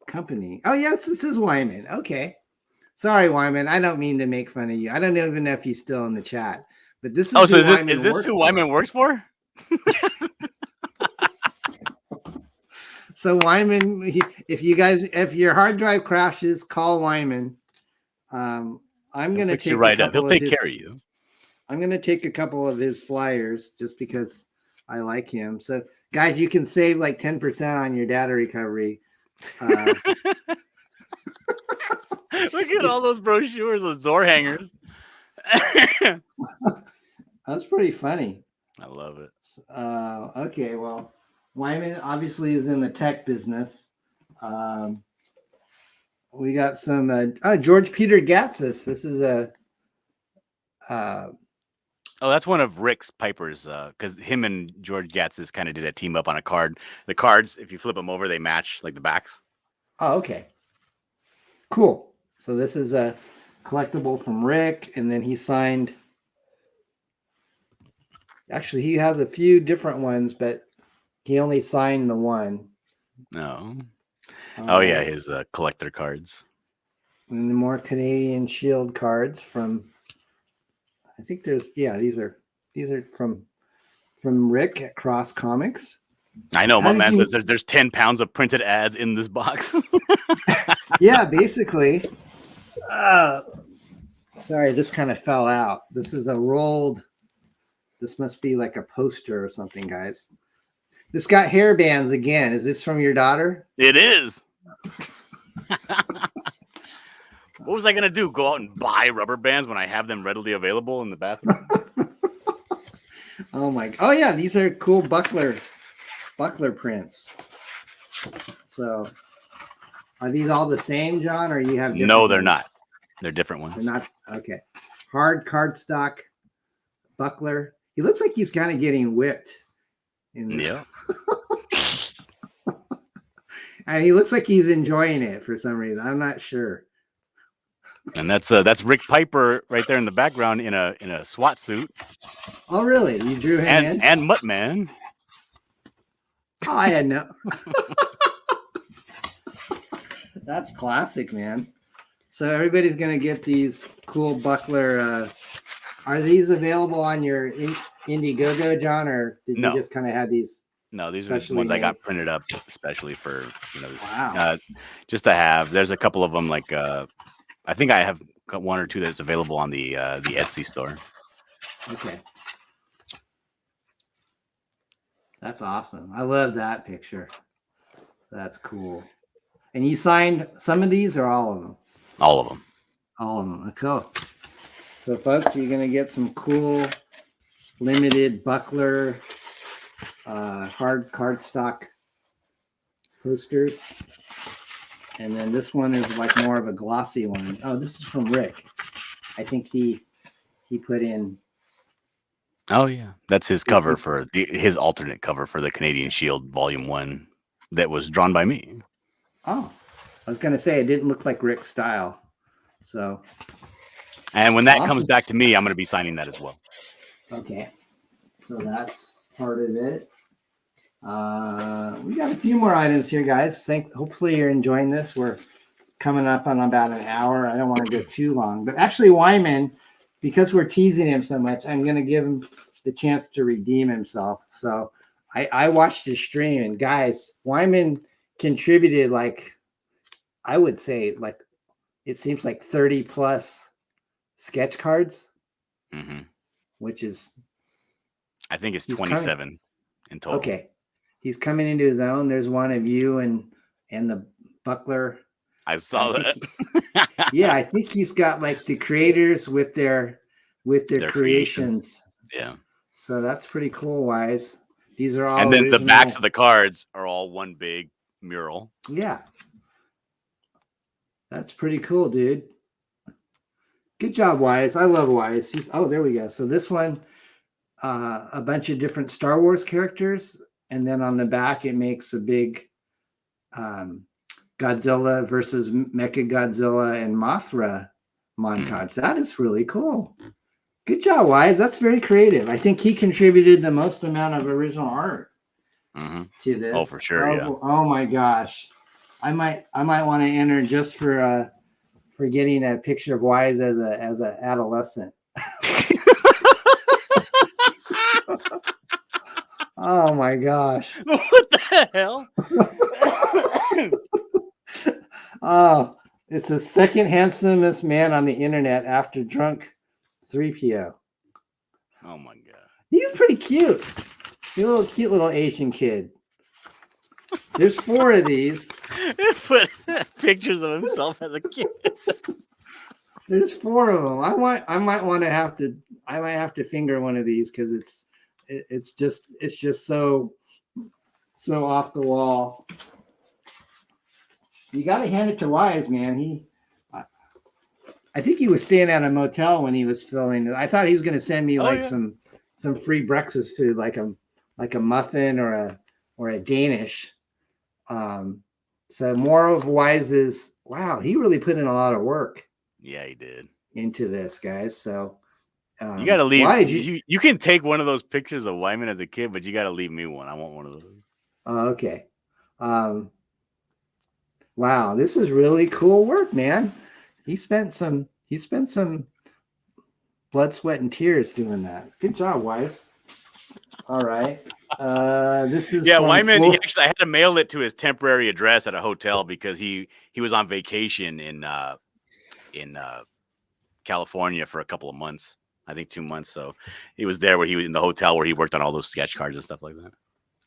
company. Oh yes, this is Wyman. Okay. Sorry, Wyman. I don't mean to make fun of you. I don't even know if he's still in the chat. But this is
is this who Wyman works for?
So Wyman, if your hard drive crashes, call Wyman. I'm going to take
you right up. He'll take care of you.
I'm going to take a couple of his flyers just because I like him. So guys, you can save like 10% on your data recovery.
Look at all those brochures, those door hangers.
That's pretty funny.
I love it.
Okay, well, Wyman obviously is in the tech business. We got some George Peter Gatzis. This is
that's one of Rick's Piper's, because him and George Gatzis kind of did a team up on a card. The cards, if you flip them over, they match like the backs.
Oh, okay. Cool. So this is a collectible from Rick, and then he signed. Actually, he has a few different ones, but he only signed the one.
No. Oh yeah, his collector cards.
And more Canadian Shield cards from. I think these are from Rick at Cross Comics.
I know, my man says there's 10 pounds of printed ads in this box.
Yeah, basically. Sorry, this kind of fell out. This is a rolled. This must be like a poster or something, guys. This got hair bands again. Is this from your daughter?
It is. What was I going to do? Go out and buy rubber bands when I have them readily available in the bathroom?
Oh yeah, these are cool buckler prints. So are these all the same, John, or you have
No, they're not. They're different ones.
They're not. Okay. Hard cardstock buckler. He looks like he's kind of getting whipped.
Yeah.
And he looks like he's enjoying it for some reason. I'm not sure.
And that's Rick Piper right there in the background in a SWAT suit.
Oh, really? You drew him in?
And Muttman.
Oh, I had no. That's classic, man. So everybody's gonna get these cool buckler. Are these available on your Indiegogo, John, or did you just kind of have these?
No, these are the ones I got printed up especially for this,
wow.
Just to have. There's a couple of them like I think I have one or two that's available on the Etsy store.
Okay. That's awesome. I love that picture. That's cool. And you signed some of these or all of them?
All of them.
All of them. Cool. So, folks, you're going to get some cool limited buckler, hard cardstock posters. And then this one is like more of a glossy one. Oh, this is from Rick. I think he put in.
Oh yeah, that's his cover for his alternate cover for the Canadian Shield Volume 1 that was drawn by me.
Oh, I was gonna say it didn't look like Rick's style. So.
And when that comes back to me, I'm gonna be signing that as well.
Okay, so that's part of it. We got a few more items here, guys. Hopefully you're enjoying this. We're coming up on about an hour. I don't want to go too long, but actually Wyman, because we're teasing him so much, I'm going to give him the chance to redeem himself. So I watched his stream, and guys, Wyman contributed like, I would say like, it seems like 30 plus sketch cards, which is,
I think it's 27 in total.
Okay. He's coming into his own. There's one of you and the buckler.
I saw that.
Yeah, I think he's got like the creators with their creations.
Yeah.
So that's pretty cool, WYZ. These are all.
And then the backs of the cards are all one big mural.
Yeah. That's pretty cool, dude. Good job, WYZ. I love WYZ. Oh, there we go. So this one, a bunch of different Star Wars characters. And then on the back, it makes a big Godzilla versus Mechagodzilla and Mothra montage. That is really cool. Good job, WYZ. That's very creative. I think he contributed the most amount of original art to this.
Oh, for sure. Yeah.
Oh my gosh. I might want to enter just for getting a picture of WYZ as a adolescent. Oh my gosh.
What the hell?
Oh, it's the second handsomest man on the internet after drunk 3PO.
Oh my god.
He's pretty cute. He's a cute little Asian kid. There's 4 of these.
Put pictures of himself as a kid.
There's 4 of them. I might have to finger one of these because it's just so off the wall. You got to hand it to WYZ, man. I think he was staying at a motel when he was filming. I thought he was going to send me some free breakfast food, like a muffin or a Danish. So more of WYZ's. Wow, he really put in a lot of work.
Yeah, he did
into this, guys. So.
You got to leave. You can take one of those pictures of Wyman as a kid, but you got to leave me one. I want one of those.
Oh, okay. Wow, this is really cool work, man. He spent some blood, sweat, and tears doing that. Good job, WYZ. All right. This is
Wyman. I had to mail it to his temporary address at a hotel because he was on vacation in California for a couple of months. I think 2 months. So he was there where he was in the hotel where he worked on all those sketch cards and stuff like that.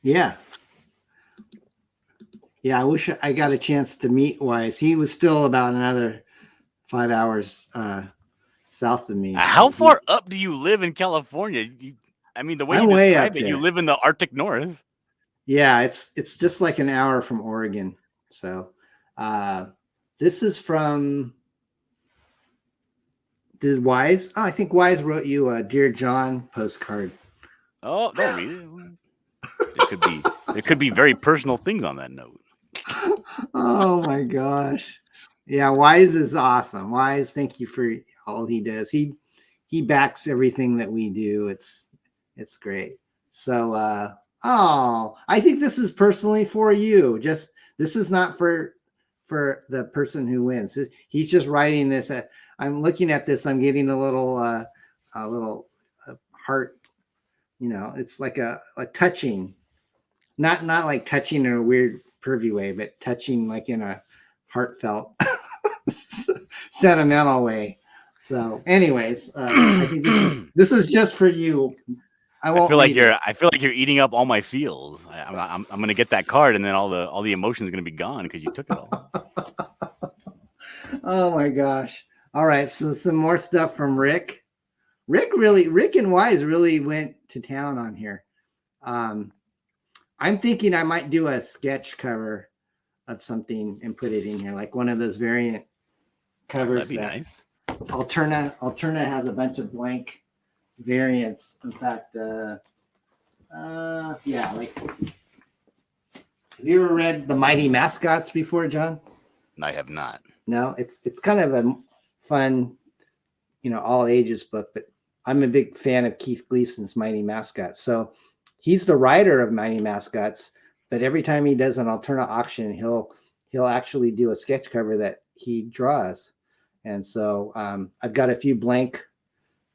Yeah. Yeah. I wish I got a chance to meet WYZ. He was still about another 5 hours south of me.
How far up do you live in California? The way you describe it, you live in the Arctic North.
Yeah. It's just like an hour from Oregon. So this is from. Did WYZ? Oh, I think WYZ wrote you a Dear John postcard.
Oh, don't read it. There could be very personal things on that note.
Oh my gosh. Yeah, WYZ is awesome. WYZ, thank you for all he does. He backs everything that we do. It's great. So I think this is personally for you. This is not for the person who wins. He's just writing this. I'm looking at this. I'm getting a little heart. It's like a touching, not like touching in a weird pervy way, but touching like in a heartfelt, sentimental way. So, anyways, I think this is just for you. I feel like
you're eating up all my feels. I'm gonna get that card, and then all the emotion is gonna be gone because you took it all.
Oh my gosh! All right, so some more stuff from Rick. Rick and WYZ really went to town on here. I'm thinking I might do a sketch cover of something and put it in here, like one of those variant covers.
That'd be nice.
Alterna has a bunch of blank variants. In fact, yeah, like, have you ever read The Mighty Mascots before, John?
I have not.
No, it's kind of a fun, all ages book, but I'm a big fan of Keith Gleason's Mighty Mascots. So he's the writer of Mighty Mascots, but every time he does an Alterna auction, he'll actually do a sketch cover that he draws. And so I've got a few blank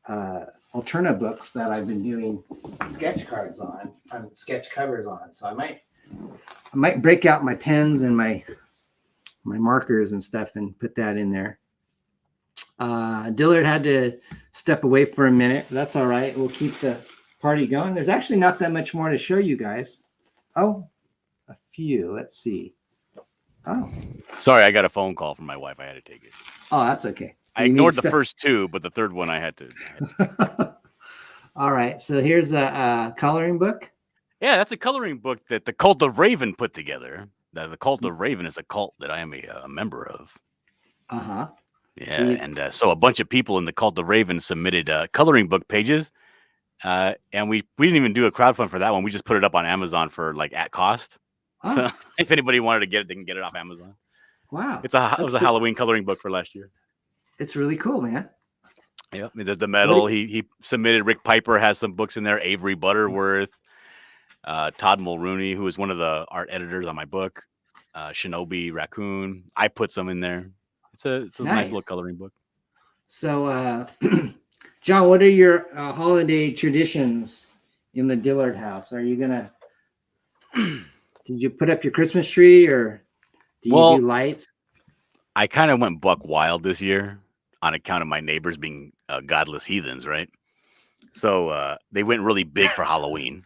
Alterna books that I've been doing sketch covers on. So I might break out my pens and my markers and stuff and put that in there. Dillard had to step away for a minute. That's all right. We'll keep the party going. There's actually not that much more to show you guys. Oh, a few. Let's see. Oh,
sorry, I got a phone call from my wife. I had to take it.
Oh, that's okay.
I ignored the first two, but the third one I had to.
All right. So here's a coloring book.
Yeah, that's a coloring book that the Cult of Raven put together. The Cult of Raven is a cult that I am a member of.
Uh-huh.
Yeah, and so a bunch of people in the Cult of Raven submitted coloring book pages, and we didn't even do a crowdfund for that one. We just put it up on Amazon for like at cost. Oh. So if anybody wanted to get it, they can get it off Amazon.
Wow,
it was a Halloween coloring book for last year.
It's really cool, man.
Yeah, there's the medal. He submitted. Rick Piper has some books in there. Avery Butterworth, Todd Mulrooney, who is one of the art editors on my book. Shinobi Raccoon. I put some in there. It's a nice little coloring book.
So, John, what are your holiday traditions in the Dillard house? Are you gonna? Did you put up your Christmas tree, or do you do lights?
I kind of went buck wild this year on account of my neighbors being godless heathens, right? So they went really big for Halloween.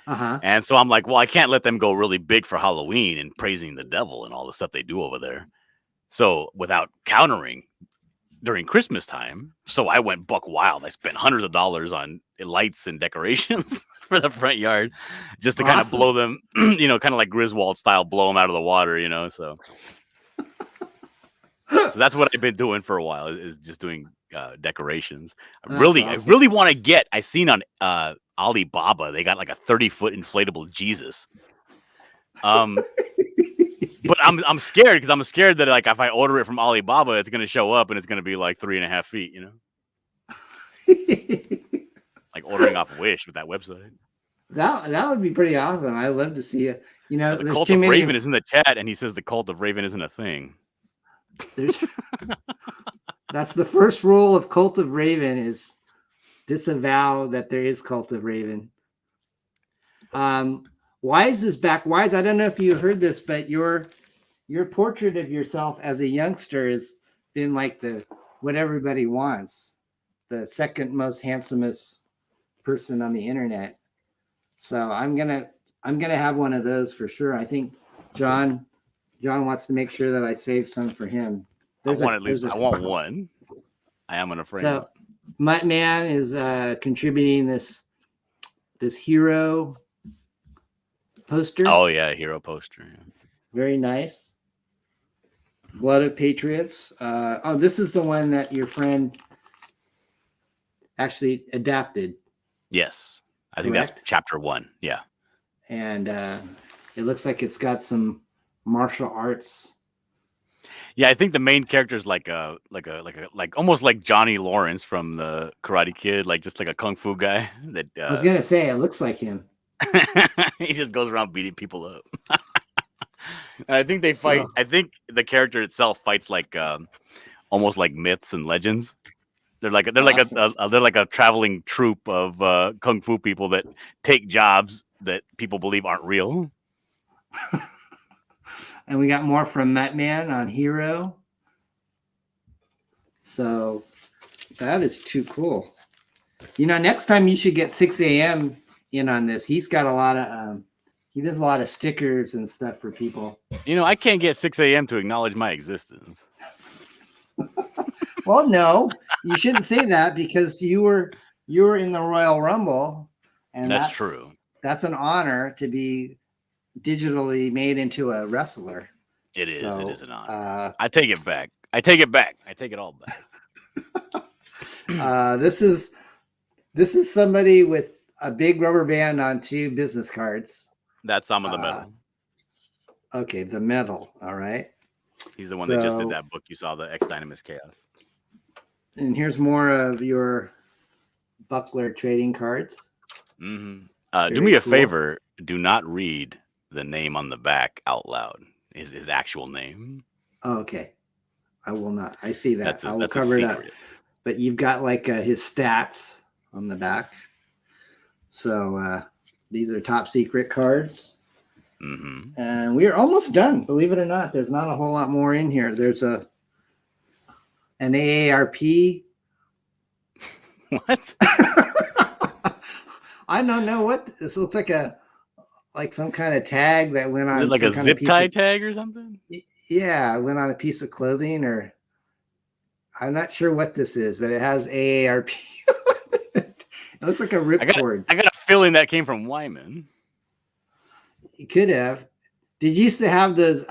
Uh-huh.
And so I'm like, well, I can't let them go really big for Halloween and praising the devil and all the stuff they do over there. So without countering during Christmas time, so I went buck wild. I spent hundreds of dollars on lights and decorations for the front yard just to kind of blow them, kind of like Griswold style, blow them out of the water, so. So that's what I've been doing for a while, is just doing decorations. I really want to get, I seen on Alibaba, they got like a 30-foot inflatable Jesus. But I'm scared, because I'm scared that like if I order it from Alibaba, it's going to show up and it's going to be like 3.5 feet, like ordering off Wish with that website.
That would be pretty awesome. I'd love to see it.
The Cult of Raven is in the chat, and he says the Cult of Raven isn't a thing.
That's the first rule of Cult of Raven, is disavow that there is Cult of Raven. WYZ is back. WYZ, I don't know if you heard this, but your portrait of yourself as a youngster has been like what everybody wants, the second most handsomest person on the internet. So I'm gonna have one of those for sure. I think John wants to make sure that I save some for him.
I want one. I am unafraid.
So Mutt Man is contributing this hero poster.
Oh yeah, hero poster. Yeah.
Very nice. Blood of Patriots. This is the one that your friend actually adapted.
Yes, I think that's chapter 1. Yeah,
and it looks like it's got some martial arts.
Yeah, I think the main character is like almost like Johnny Lawrence from the Karate Kid, like just like a kung fu guy. That
I was gonna say, it looks like him.
He just goes around beating people up. I think they fight. I think the character itself fights like almost like myths and legends. They're like a traveling troupe of kung fu people that take jobs that people believe aren't real.
And we got more from Matt Man on Hero. So that is too cool. Next time you should get 6 a.m. in on this. He's got a lot of he does a lot of stickers and stuff for people.
I can't get 6 a.m. to acknowledge my existence.
Well, no, you shouldn't say that, because you were in the Royal Rumble And
that's true.
That's an honor to be digitally made into a wrestler.
It is. It is an honor. I take it back. I take it back. I take it all back.
This is somebody with a big rubber band on 2 business cards.
That's some of the metal.
Okay, the metal. All right.
He's the one that just did that book you saw, the X Dynamis Chaos.
And here's more of your buckler trading cards.
Mm-hmm. Do me a favor. Do not read the name on the back out loud. His actual name. Oh,
okay. I will not. I see that. I will cover it up. But you've got like his stats on the back. So these are top secret cards.
Mm-hmm.
And we are almost done. Believe it or not, there's not a whole lot more in here. There's an AARP.
What?
I don't know what this looks like. Like some kind of tag that went on.
Is it like a zip tie tag or something?
Yeah, it went on a piece of clothing, or I'm not sure what this is, but it has AARP. It looks like a ripcord.
I got a feeling that came from Wyman.
It could have. Did you used to have those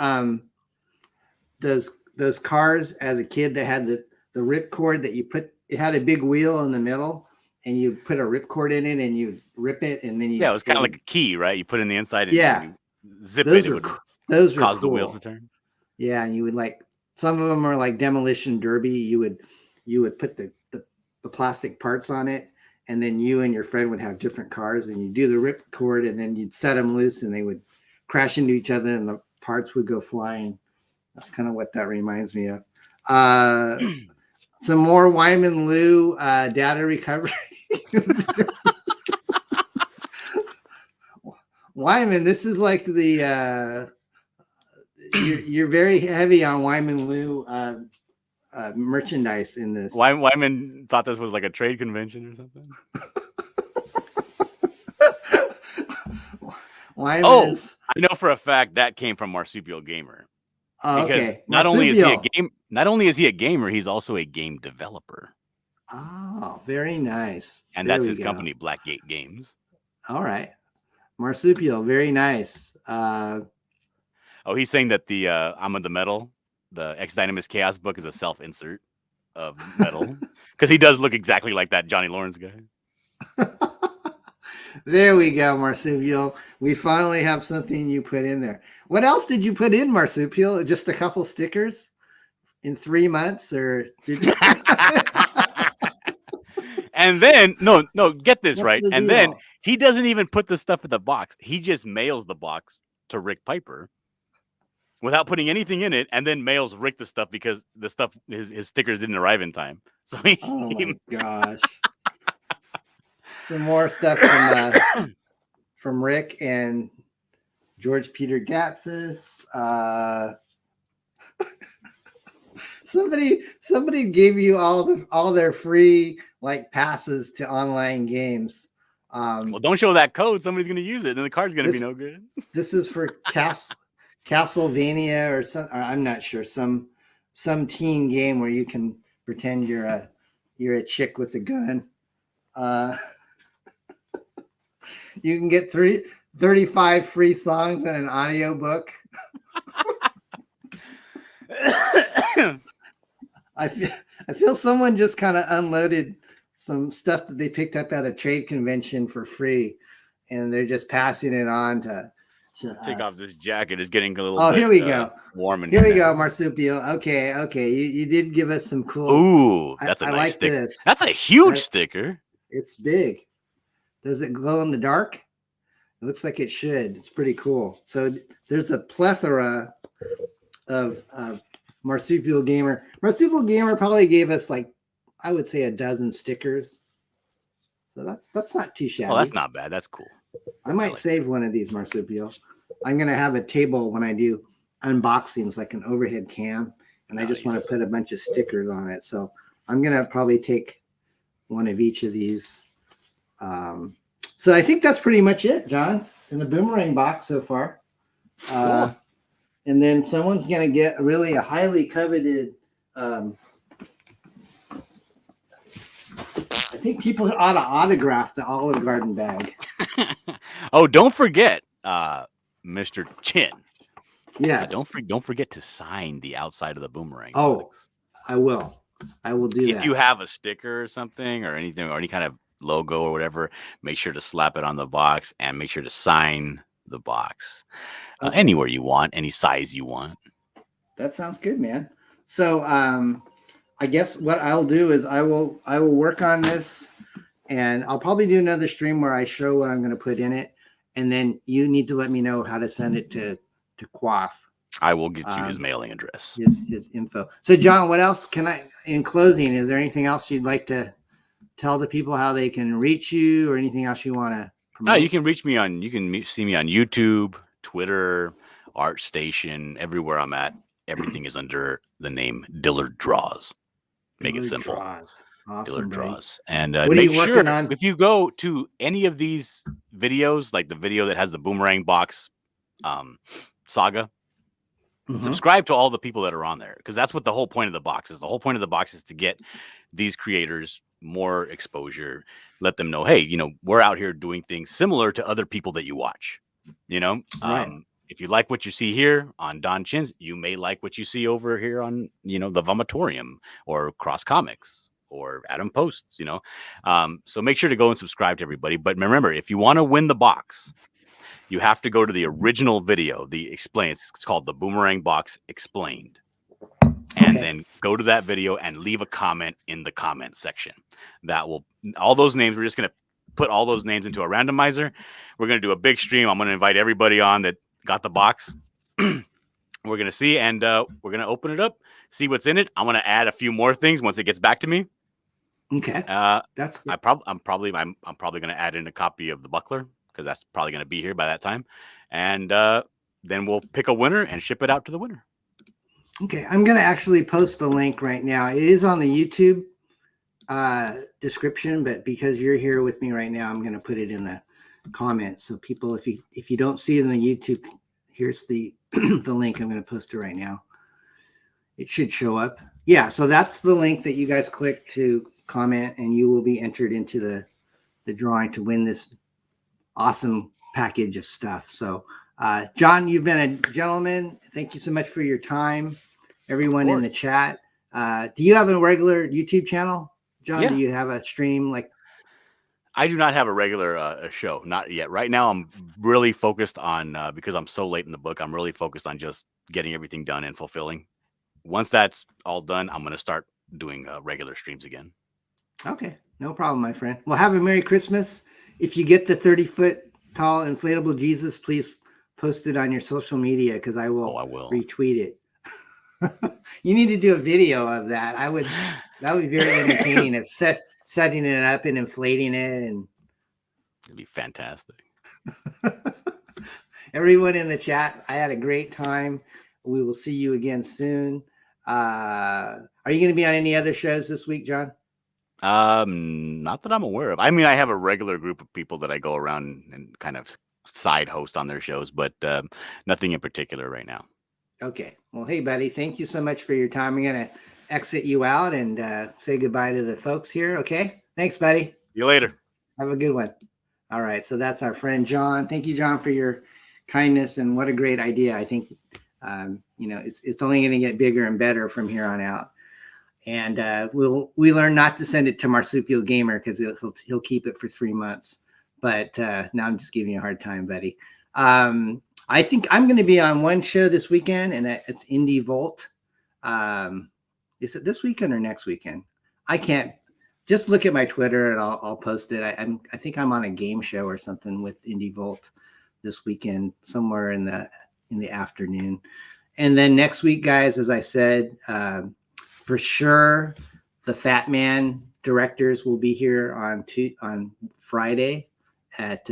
cars as a kid that had the ripcord that you put? It had a big wheel in the middle, and you put a ripcord in it, and you rip it, and then you.
Yeah, it was kind of like a key, right? You put it in the inside, and you zip
those
it.
Those
would cause
cool.
the wheels to turn.
Yeah, and you would like some of them are like demolition derby. You would put the plastic parts on it, and then you and your friend would have different cars, and you do the ripcord, and then you'd set them loose, and they would crash into each other, and the parts would go flying. That's kind of what that reminds me of. Some more Wyman Lou data recovery. Wyman, this is like the you're very heavy on Wyman Lou merchandise in this.
Wyman thought this was like a trade convention or something. I know for a fact that came from Marsupial Gamer.
Okay.
Not only is he a gamer, he's also a game developer.
Oh, very nice.
And that's his company, Blackgate Games.
All right. Marsupial, very nice.
He's saying that the I'm of the Metal, the X Dynamis Chaos book is a self-insert of metal. Because he does look exactly like that Johnny Lawrence guy.
There we go, Marsupial. We finally have something you put in there. What else did you put in, Marsupial? Just a couple stickers in 3 months, or did you?
And then no, get this right. And then he doesn't even put the stuff in the box. He just mails the box to Rick Piper without putting anything in it, and then mails Rick the stuff because the stuff his stickers didn't arrive in time. So
oh my gosh. Some more stuff from Rick and George Peter Gatsis. Somebody gave you all their free like passes to online games.
Well, don't show that code. Somebody's going to use it, and the card's going to be no good.
This is for Castlevania or some. Or I'm not sure. Some teen game where you can pretend you're a chick with a gun. You can get 35 free songs and an audio book. I feel someone just kind of unloaded some stuff that they picked up at a trade convention for free, and they're just passing it on to
take off this jacket. It's getting a little bit,
here we go.
Warm in
here we
now.
go, Marsupial. Okay. You did give us some cool.
Ooh, that's a nice sticker.
This.
That's a huge sticker.
It's big. Does it glow in the dark? It looks like it should. It's pretty cool. So there's a plethora of Marsupial Gamer. Marsupial Gamer probably gave us like, I would say, a dozen stickers. So that's not too shabby.
Oh, that's not bad. That's cool.
I might save one of these, Marsupial. I'm going to have a table when I do unboxings, like an overhead cam, and I just want to put a bunch of stickers on it. So I'm going to probably take one of each of these. So I think that's pretty much it, John, in the boomerang box so far.
Cool.
And then someone's going to get really a highly coveted, I think people ought to autograph the Olive Garden bag.
Oh, don't forget, Mr. Chin.
Yes.
Don't forget to sign the outside of the boomerang
box.
box.
I will. I will do that.
If you have a sticker or something or anything or any kind of logo or whatever, make sure to slap it on the box and make sure to sign the box anywhere you want, any size you want.
That sounds good, man. So I guess what I'll do is I will work on this, and I'll probably do another stream where I show what I'm going to put in it, and then you need to let me know how to send it to Quaff.
I will get you his mailing address.
His info. So John, what else can I, in closing, is there anything else you'd like to tell the people how they can reach you, or anything else you want to promote?
No, you can reach me on, see me on YouTube, Twitter, ArtStation, everywhere I'm at. Everything is under the name Dillard Draws. Make it simple.
Draws. Awesome,
Dillard
buddy.
Draws. And
make sure on?
If you go to any of these videos, like the video that has the boomerang box saga, subscribe to all the people that are on there, because that's what the whole point of the box is. The whole point of the box is to get these creators more exposure, let them know, hey, you know, we're out here doing things similar to other people that you watch, you know.
Right.
If you like what you see here on Don Chin's, you may like what you see over here on, you know, the Vomitorium or Cross Comics or Adam Posts, you know. So make sure to go and subscribe to everybody. But remember, if you want to win the box, you have to go to the original video, the explain. It's called the Boomerang Box Explained. And then go to that video and leave a comment in the comment section. That will, all those names, we're just going to put all those names into a randomizer. We're going to do a big stream. I'm going to invite everybody on that got the box. We're going to see, and we're going to open it up, see what's in it. I'm going to add a few more things once it gets back to me.
Okay. That's good.
I'm probably going to add in a copy of the buckler, because that's probably going to be here by that time. And then we'll pick a winner and ship it out to the winner.
Okay. I'm going to actually post the link right now. It is on the YouTube description, but because you're here with me right now, I'm going to put it in the comments. So people, if you don't see it on the YouTube, here's the the link. I'm going to post it right now. It should show up. Yeah. So that's the link that you guys click to comment, and you will be entered into the drawing to win this awesome package of stuff. So John, you've been a gentleman. Thank you so much for your time. Everyone in the chat. Do you have a regular YouTube channel, John? Yeah. Do you have a stream? Like,
I do not have a regular show, not yet. Right now, I'm really focused on, because I'm so late in the book, I'm really focused on just getting everything done and fulfilling. Once that's all done, I'm going to start doing regular streams again.
Okay, no problem, my friend. Well, have a Merry Christmas. If you get the 30-foot tall inflatable Jesus, please post it on your social media, because I will retweet it. You need to do a video of that. That would be very entertaining. Of setting it up and inflating it, and
it'd be fantastic.
Everyone in the chat, I had a great time. We will see you again soon. Are you going to be on any other shows this week, John?
Not that I'm aware of. I mean, I have a regular group of people that I go around and kind of side host on their shows, but nothing in particular right now.
Okay. Well, hey, buddy, thank you so much for your time. I'm going to exit you out and say goodbye to the folks here. Okay. Thanks, buddy.
See you later.
Have a good one. All right. So that's our friend, John. Thank you, John, for your kindness, and what a great idea. I think, you know, it's only going to get bigger and better from here on out. And we learn not to send it to Marsupial Gamer, because he'll keep it for 3 months. But now I'm just giving you a hard time, buddy. I think I'm going to be on one show this weekend, and it's Indie Volt. Is it this weekend or next weekend? I can't. Just look at my Twitter and I'll post it. I think I'm on a game show or something with Indie Volt this weekend, somewhere in the afternoon. And then next week, guys, as I said, for sure, the Fat Man directors will be here on Friday at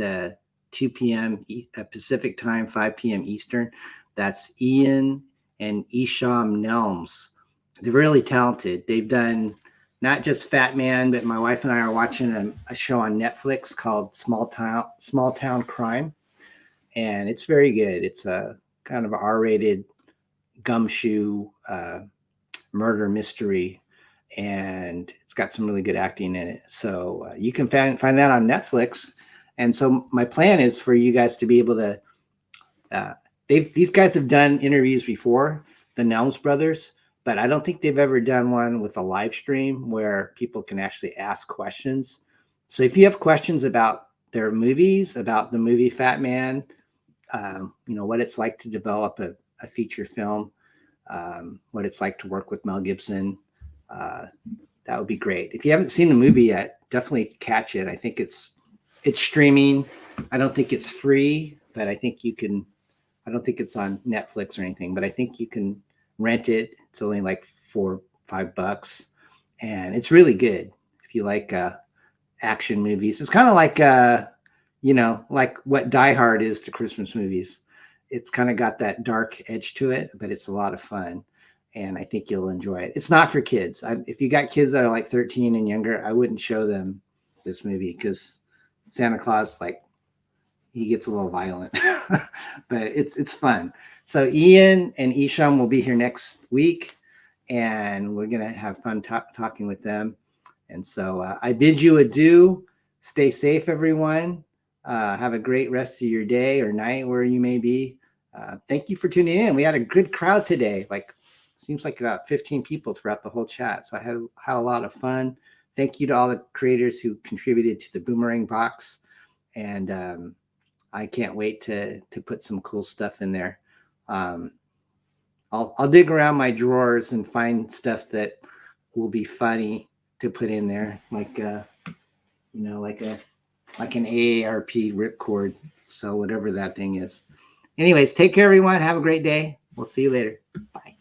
2 p.m. Pacific time, 5 p.m. Eastern. That's Ian and Isham Nelms. They're really talented. They've done not just Fat Man, but my wife and I are watching a show on Netflix called Small Town Crime, and it's very good. It's a kind of R-rated gumshoe murder mystery, and it's got some really good acting in it. So you can find that on Netflix. And so my plan is for you guys to be able to, these guys have done interviews before, the Nelms brothers, but I don't think they've ever done one with a live stream where people can actually ask questions. So if you have questions about their movies, about the movie Fat Man, what it's like to develop a feature film, what it's like to work with Mel Gibson, that would be great. If you haven't seen the movie yet, definitely catch it. I think it's streaming. I don't think it's free, but I think you can. I don't think it's on Netflix or anything, but I think you can rent it. It's only like $4-5, and it's really good if you like action movies. It's kind of like like what Die Hard is to Christmas movies. It's kind of got that dark edge to it, but it's a lot of fun, and I think you'll enjoy it. It's not for kids. If you got kids that are like 13 and younger, I wouldn't show them this movie because Santa Claus, like, he gets a little violent, but it's fun. So Ian and Isham will be here next week, and we're going to have fun talking with them. And so I bid you adieu. Stay safe, everyone. Have a great rest of your day or night where you may be. Thank you for tuning in. We had a good crowd today. Seems like about 15 people throughout the whole chat. So I had a lot of fun. Thank you to all the creators who contributed to the Boomerang Box. And I can't wait to put some cool stuff in there. I'll dig around my drawers and find stuff that will be funny to put in there, like an AARP ripcord. So whatever that thing is. Anyways, take care, everyone. Have a great day. We'll see you later. Bye.